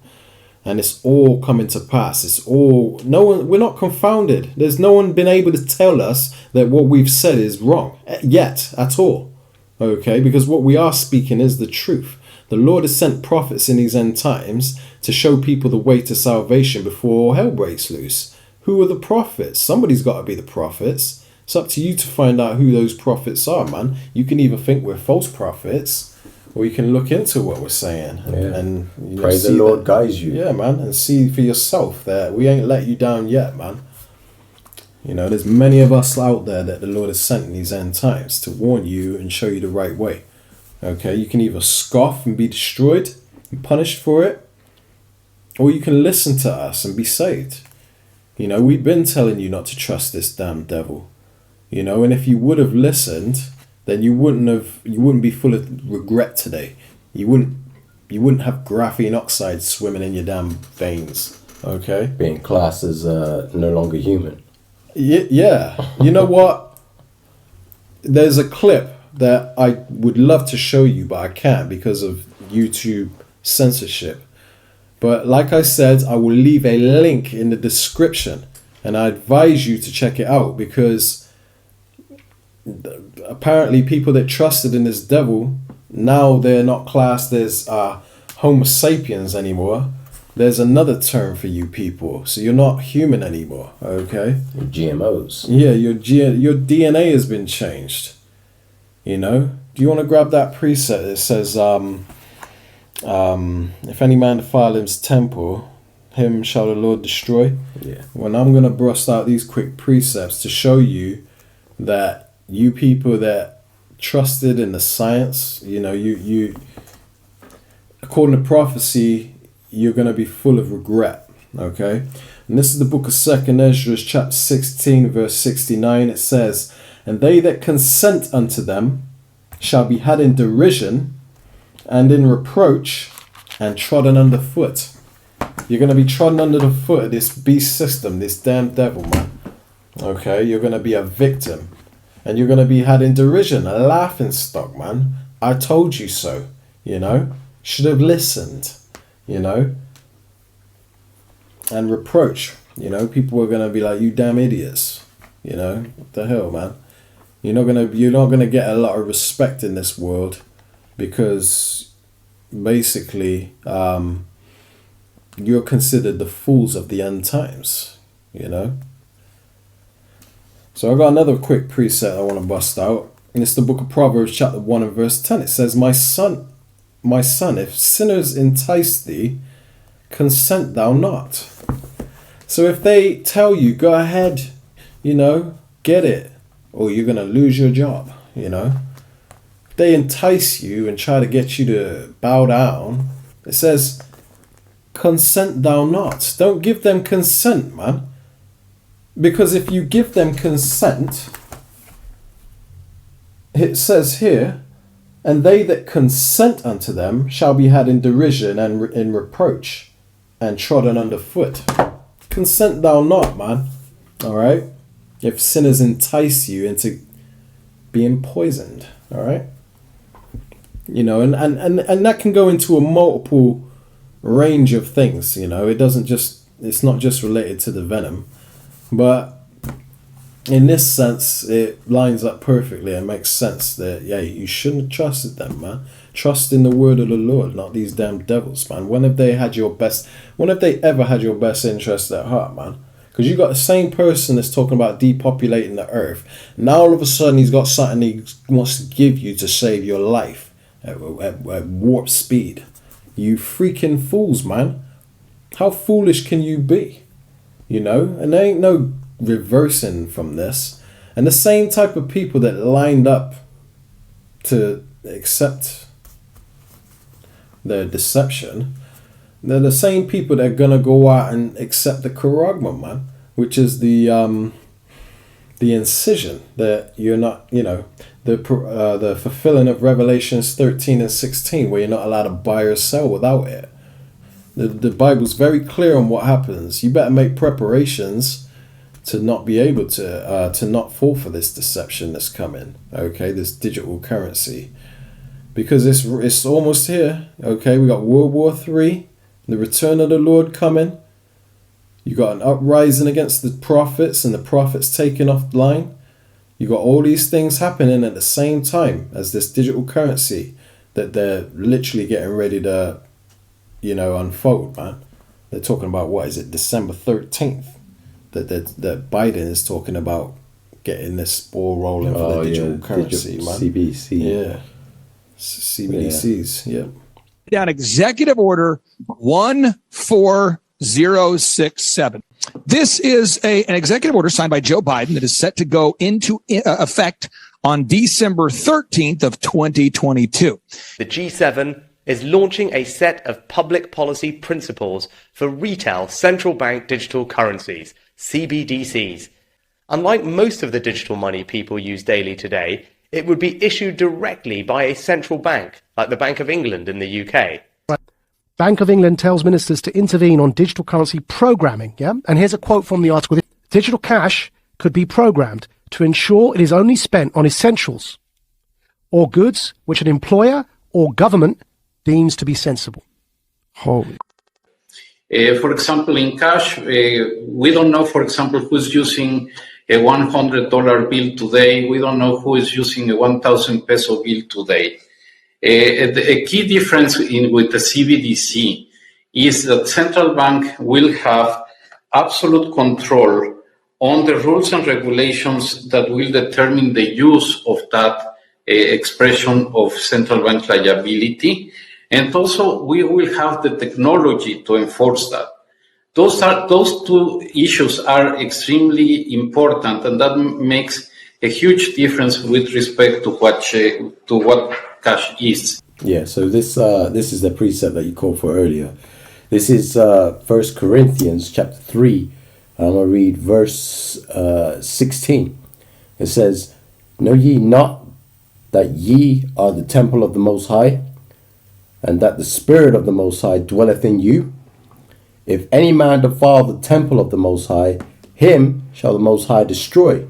And it's all coming to pass. It's all... we're not confounded. There's no one been able to tell us that what we've said is wrong. Yet, at all. Okay? Because what we are speaking is the truth. The Lord has sent prophets in these end times to show people the way to salvation before hell breaks loose. Who are the prophets? Somebody's got to be the prophets. It's up to you to find out who those prophets are, man. You can either think we're false prophets, or you can look into what we're saying and you know, pray the Lord guides you. Yeah, man, and see for yourself that we ain't let you down yet, man. You know, there's many of us out there that the Lord has sent in these end times to warn you and show you the right way. Okay, you can either scoff and be destroyed and punished for it, or you can listen to us and be saved. You know, we've been telling you not to trust this damn devil. You know, and if you would have listened, then you wouldn't be full of regret today. You wouldn't have graphene oxide swimming in your damn veins. Okay? Being classed as no longer human. Yeah. You know what? There's a clip that I would love to show you, but I can't because of YouTube censorship. But like I said, I will leave a link in the description, and I advise you to check it out, because apparently people that trusted in this devil, now they're not classed as Homo sapiens anymore. There's another term for you people, so you're not human anymore. Okay, GMOs. Yeah, your DNA has been changed. You know, do you want to grab that preset? It says if any man defile his temple, him shall the Lord destroy. Yeah. When I'm gonna bust out these quick precepts to show you that you people that trusted in the science, you know, you according to prophecy, you're going to be full of regret. Okay? And this is the book of 2nd Ezra, chapter 16, verse 69. It says, And they that consent unto them shall be had in derision and in reproach and trodden under foot. You're going to be trodden under the foot of this beast system, this damn devil, man. Okay, you're going to be a victim. And you're going to be had in derision, a laughing stock, man. I told you so, you know. Should have listened, you know. And reproach, you know. People are going to be like, you damn idiots. You know, what the hell, man. You're not gonna get a lot of respect in this world because basically you're considered the fools of the end times, you know. So I got another quick preset I want to bust out. And it's the book of Proverbs chapter 1 and verse 10. It says, my son, if sinners entice thee, consent thou not. So if they tell you, go ahead, you know, get it, or you're going to lose your job, you know. If they entice you and try to get you to bow down, it says, consent thou not. Don't give them consent, man. Because if you give them consent, it says here, and they that consent unto them shall be had in derision and in reproach and trodden under foot. Consent thou not, man. All right? If sinners entice you into being poisoned, all right? You know, and that can go into a multiple range of things, you know. It's not just related to the venom. But in this sense, it lines up perfectly and makes sense that, yeah, you shouldn't have trusted them, man. Trust in the word of the Lord, not these damn devils, man. When have they ever had your best interest at heart, man? Because you got the same person that's talking about depopulating the earth. Now all of a sudden he's got something he wants to give you to save your life at warp speed. You freaking fools, man. How foolish can you be? You know? And there ain't no reversing from this. And the same type of people that lined up to accept their deception, they're the same people that are gonna go out and accept the charagma, man, which is the incision that you're not, you know, the fulfilling of Revelations 13 and 16, where you're not allowed to buy or sell without it. The Bible's very clear on what happens. You better make preparations to not be able to not fall for this deception that's coming. Okay, this digital currency, because it's almost here. Okay, we got World War III. The return of the Lord coming. You got an uprising against the prophets and the prophets taking off line. You got all these things happening at the same time as this digital currency that they're literally getting ready to, you know, unfold, man. They're talking about, what is it, December 13th? That Biden is talking about getting this ball rolling for the digital currency, man. CBC. Yeah. CBDCs, yeah. Down Executive Order 14067. This is an executive order signed by Joe Biden that is set to go into effect on December 13th of 2022. The G7 is launching a set of public policy principles for retail central bank digital currencies, CBDCs. Unlike most of the digital money people use daily today, it would be issued directly by a central bank, like the Bank of England in the UK. Bank of England tells ministers to intervene on digital currency programming, yeah? And here's a quote from the article. Digital cash could be programmed to ensure it is only spent on essentials or goods which an employer or government deems to be sensible. Holy. For example, in cash, we don't know, for example, who's using a $100 bill today. We don't know who is using a 1,000 peso bill today. A key difference with the CBDC is that central bank will have absolute control on the rules and regulations that will determine the use of that expression of central bank liability. And also we will have the technology to enforce that. Those two issues are extremely important, and that makes a huge difference with respect to what cash is. Yeah, so this is the precept that you called for earlier. This is 1 Corinthians chapter 3. I'm going to read verse 16. It says, Know ye not that ye are the temple of the Most High, and that the Spirit of the Most High dwelleth in you? If any man defile the temple of the Most High, him shall the Most High destroy.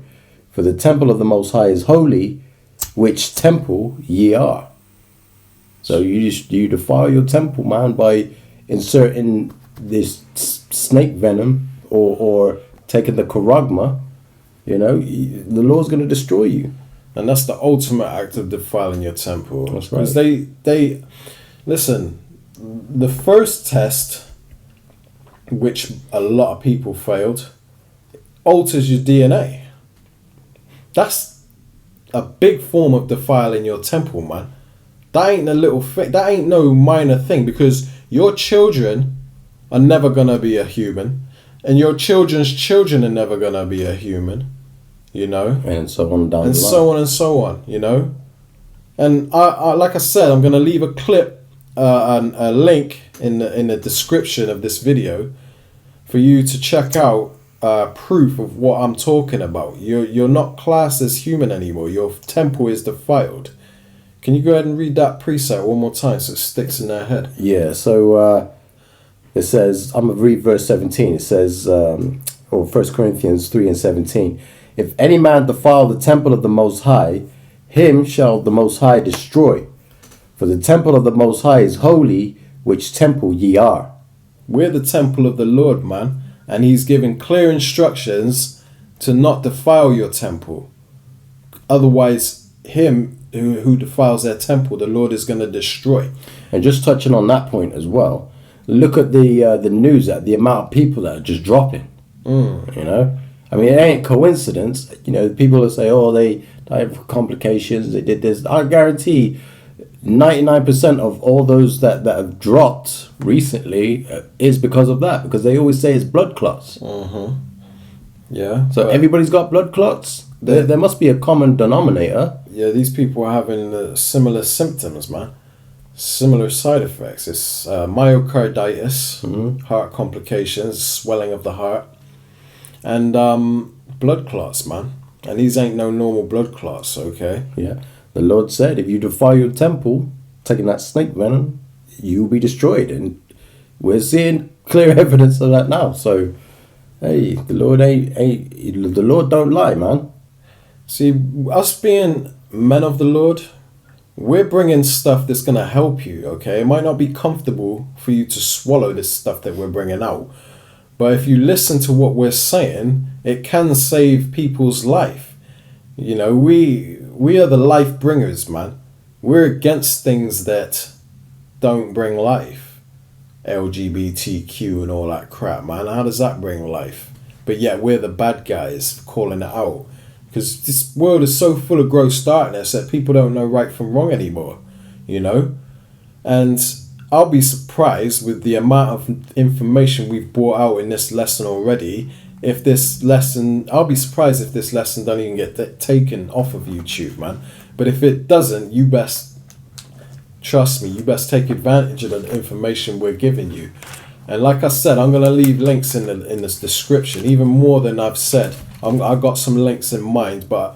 For the temple of the Most High is holy, which temple ye are. So you defile your temple, man, by inserting this snake venom or taking the charagma. You know, the Lord's going to destroy you. And that's the ultimate act of defiling your temple. That's right. Because they listen, the first test, which a lot of people failed, alters your DNA. That's a big form of defiling your temple, man. That ain't a little thing. That ain't no minor thing, because your children are never gonna be a human, and your children's children are never gonna be a human. You know, and so on down and the line. so on and so on. You know, and I like I said, I'm gonna leave a clip, a link in the description of this video, for you to check out proof of what I'm talking about. You're not classed as human anymore. Your temple is defiled. Can you go ahead and read that precept one more time so it sticks in their head? Yeah. So it says, I'm gonna read verse 17. It says, or 1 Corinthians 3:17. If any man defile the temple of the Most High, him shall the Most High destroy. For the temple of the Most High is holy, which temple ye are. We're the temple of the Lord, man. And he's given clear instructions to not defile your temple. Otherwise, him who defiles their temple, the Lord is going to destroy. And just touching on that point as well, look at the news, at the amount of people that are just dropping. You know? I mean, it ain't coincidence. You know, people will say, oh, they died of complications, they did this. I guarantee 99% of all those that have dropped recently is because of that. Because they always say it's blood clots. Yeah. So everybody's got blood clots. There must be a common denominator. Yeah, these people are having similar symptoms, man. Similar side effects. It's myocarditis, heart complications, swelling of the heart. And blood clots, man. And these ain't no normal blood clots, okay? Yeah. The Lord said, if you defile your temple, taking that snake venom, you'll be destroyed. And we're seeing clear evidence of that now. So, hey, the Lord the Lord don't lie, man. See, us being men of the Lord, we're bringing stuff that's going to help you, okay? It might not be comfortable for you to swallow this stuff that we're bringing out. But if you listen to what we're saying, it can save people's life. You know, we are the life bringers, man. We're against things that don't bring life. LGBTQ and all that crap, man. How does that bring life? But yet we're the bad guys calling it out. Because this world is so full of gross darkness that people don't know right from wrong anymore. You know? And I'll be surprised with the amount of information we've brought out in this lesson already. I'll be surprised if this lesson don't even get taken off of YouTube, man. But if it doesn't, you best trust me. You best take advantage of the information we're giving you. And like I said, I'm gonna leave links in this description, even more than I've said. I've got some links in mind, but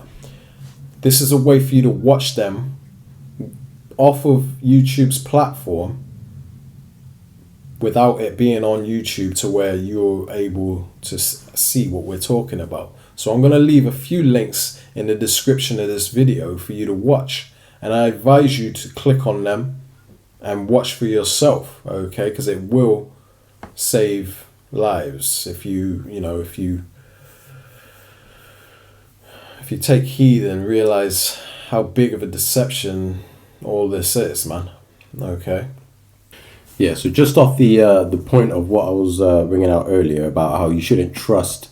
this is a way for you to watch them off of YouTube's platform without it being on YouTube to where you're able to see what we're talking about. So I'm going to leave a few links in the description of this video for you to watch. And I advise you to click on them and watch for yourself, okay? Because it will save lives if you take heed and realize how big of a deception all this is, man. Okay? Yeah, so just off the point of what I was bringing out earlier about how you shouldn't trust,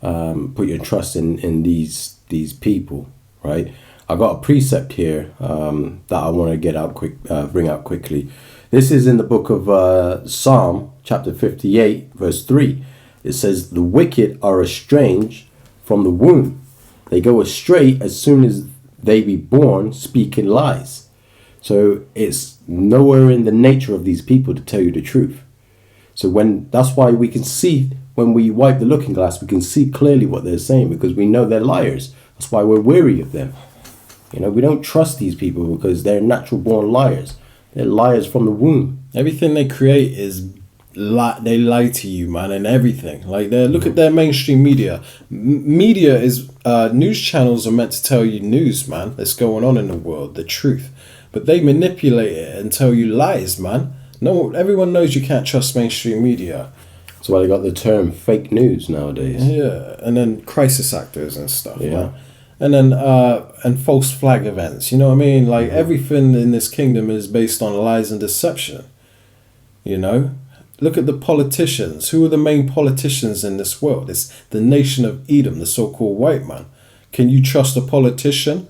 put your trust in these people, right? I got a precept here that I want to bring out quickly. This is in the book of Psalm chapter 58, verse 3. It says, "The wicked are estranged from the womb; they go astray as soon as they be born, speaking lies." So it's nowhere in the nature of these people to tell you the truth. So that's why we can see, when we wipe the looking glass, we can see clearly what they're saying, because we know they're liars. That's why we're weary of them. You know, we don't trust these people because they're natural born liars. They're liars from the womb. Everything they create is they lie to you, man, and everything. Like, look at their mainstream media. Media is news channels are meant to tell you news, man, that's going on in the world, the truth. But they manipulate it and tell you lies, man. No, everyone knows you can't trust mainstream media. That's why they got the term fake news nowadays. Yeah, and then crisis actors and stuff. Yeah. Man. And then and false flag events. You know what I mean? Like, everything in this kingdom is based on lies and deception. You know? Look at the politicians. Who are the main politicians in this world? It's the nation of Edom, the so-called white man. Can you trust a politician?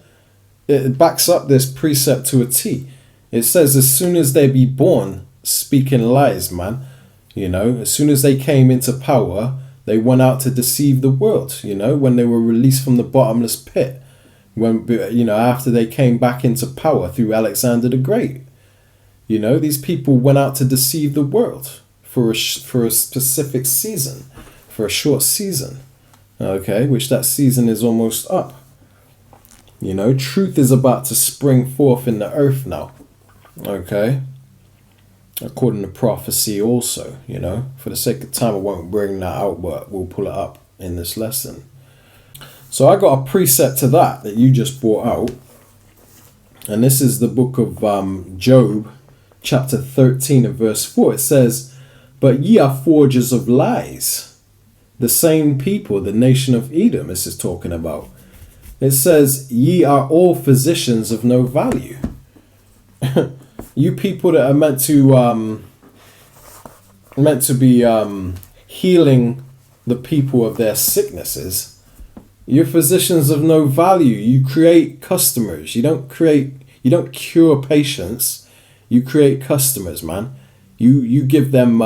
It backs up this precept to a T. It says as soon as they be born speaking lies, man. You know, as soon as they came into power, they went out to deceive the world, you know, when they were released from the bottomless pit. When, you know, after they came back into power through Alexander the Great. You know, these people went out to deceive the world. For a specific season, for a short season, okay, which that season is almost up. You know, truth is about to spring forth in the earth now, okay, according to prophecy also, you know. For the sake of time, I won't bring that out, but we'll pull it up in this lesson. So I got a precept to that you just brought out, and this is the book of Job, chapter 13 and verse 4. It says, "But ye are forgers of lies." The same people, the nation of Edom, this is talking about. It says, "Ye are all physicians of no value." You people that are meant to be healing the people of their sicknesses, you're physicians of no value. You create customers. You don't cure patients. You create customers, man. You give them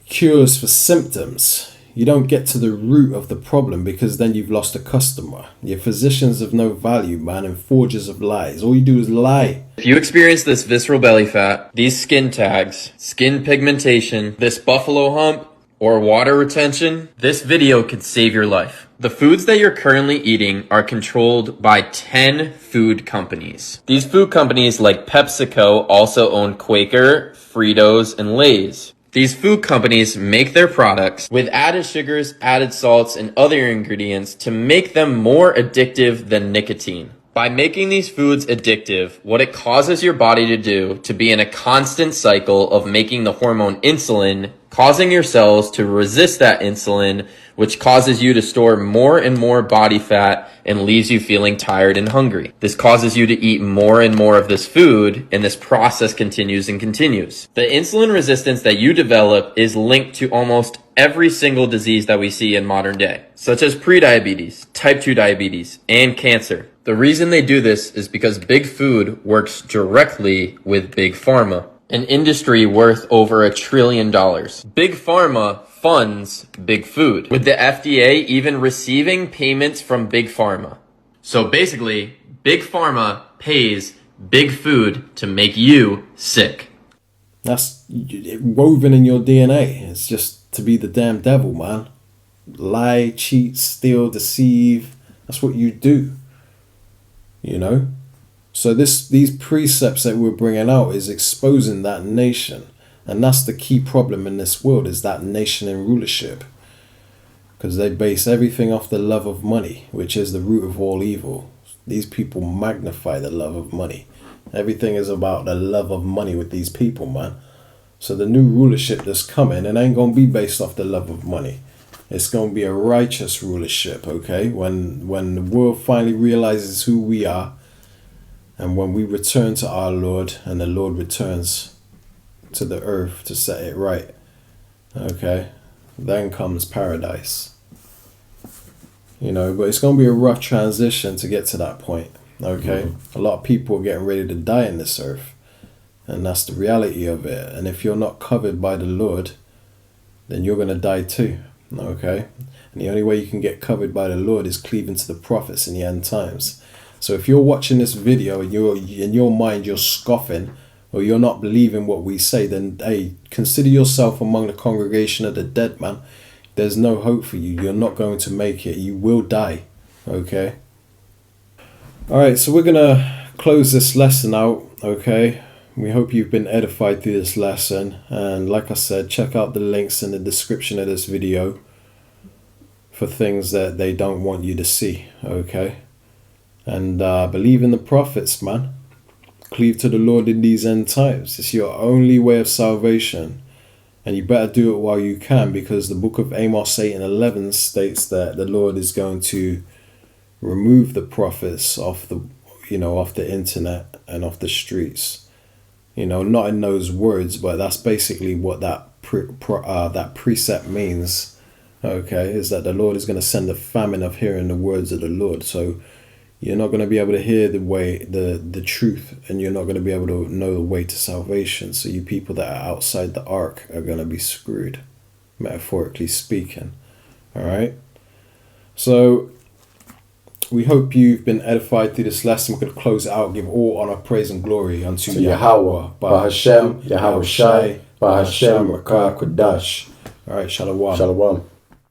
cures for symptoms. You don't get to the root of the problem, because then you've lost a customer. You're physicians of no value, man, and forgers of lies. All you do is lie. If you experience this visceral belly fat, these skin tags, skin pigmentation, this buffalo hump, or water retention, this video could save your life. The foods that you're currently eating are controlled by 10 food companies. These food companies, like PepsiCo, also own Quaker, Fritos, and Lay's. These food companies make their products with added sugars, added salts, and other ingredients to make them more addictive than nicotine. By making these foods addictive, what it causes your body to do to be in a constant cycle of making the hormone insulin, causing your cells to resist that insulin, which causes you to store more and more body fat and leaves you feeling tired and hungry. This causes you to eat more and more of this food, and this process continues and continues. The insulin resistance that you develop is linked to almost every single disease that we see in modern day, such as prediabetes, type 2 diabetes, and cancer. The reason they do this is because Big Food works directly with Big Pharma, an industry worth over $1 trillion. Big Pharma funds Big Food, with the FDA even receiving payments from Big Pharma. So basically, Big Pharma pays Big Food to make you sick. That's woven in your DNA. It's just to be the damn devil, man. Lie, cheat, steal, deceive. That's what you do. You know? So these precepts that we're bringing out is exposing that nation. And that's the key problem in this world, is that nation and rulership. Because they base everything off the love of money, which is the root of all evil. These people magnify the love of money. Everything is about the love of money with these people, man. So the new rulership that's coming, it ain't going to be based off the love of money. It's going to be a righteous rulership, okay? When the world finally realizes who we are, and when we return to our Lord, and the Lord returns to the earth to set it right, okay? Then comes paradise. You know, but it's going to be a rough transition to get to that point, okay? Mm-hmm. A lot of people are getting ready to die in this earth, and that's the reality of it. And if you're not covered by the Lord, then you're going to die too, okay? And the only way you can get covered by the Lord is cleaving to the prophets in the end times. So if you're watching this video and you're in your mind you're scoffing, or you're not believing what we say, then hey, consider yourself among the congregation of the dead, man. There's no hope for you. You're not going to make it. You will die, Okay. All right, so we're going to close this lesson out, okay? We hope you've been edified through this lesson. And like I said, check out the links in the description of this video for things that they don't want you to see, okay? And believe in the prophets, man. Cleave to the Lord in these end times. It's your only way of salvation. And you better do it while you can, because the book of Amos 8:11 states that the Lord is going to remove the prophets off the, off the internet and off the streets. Not in those words, but that's basically what that that precept means. Okay, is that the Lord is going to send a famine of hearing the words of the Lord. So you're not going to be able to hear the truth, and you're not going to be able to know the way to salvation. So you people that are outside the ark are going to be screwed, metaphorically speaking. All right. So we hope you've been edified through this lesson. We're going to close it out. Give all honor, praise, and glory unto Yahweh, Bahashem, Yahweh Shai, Bahashem, Rakah Kodash. All right, Shalom. Shalom.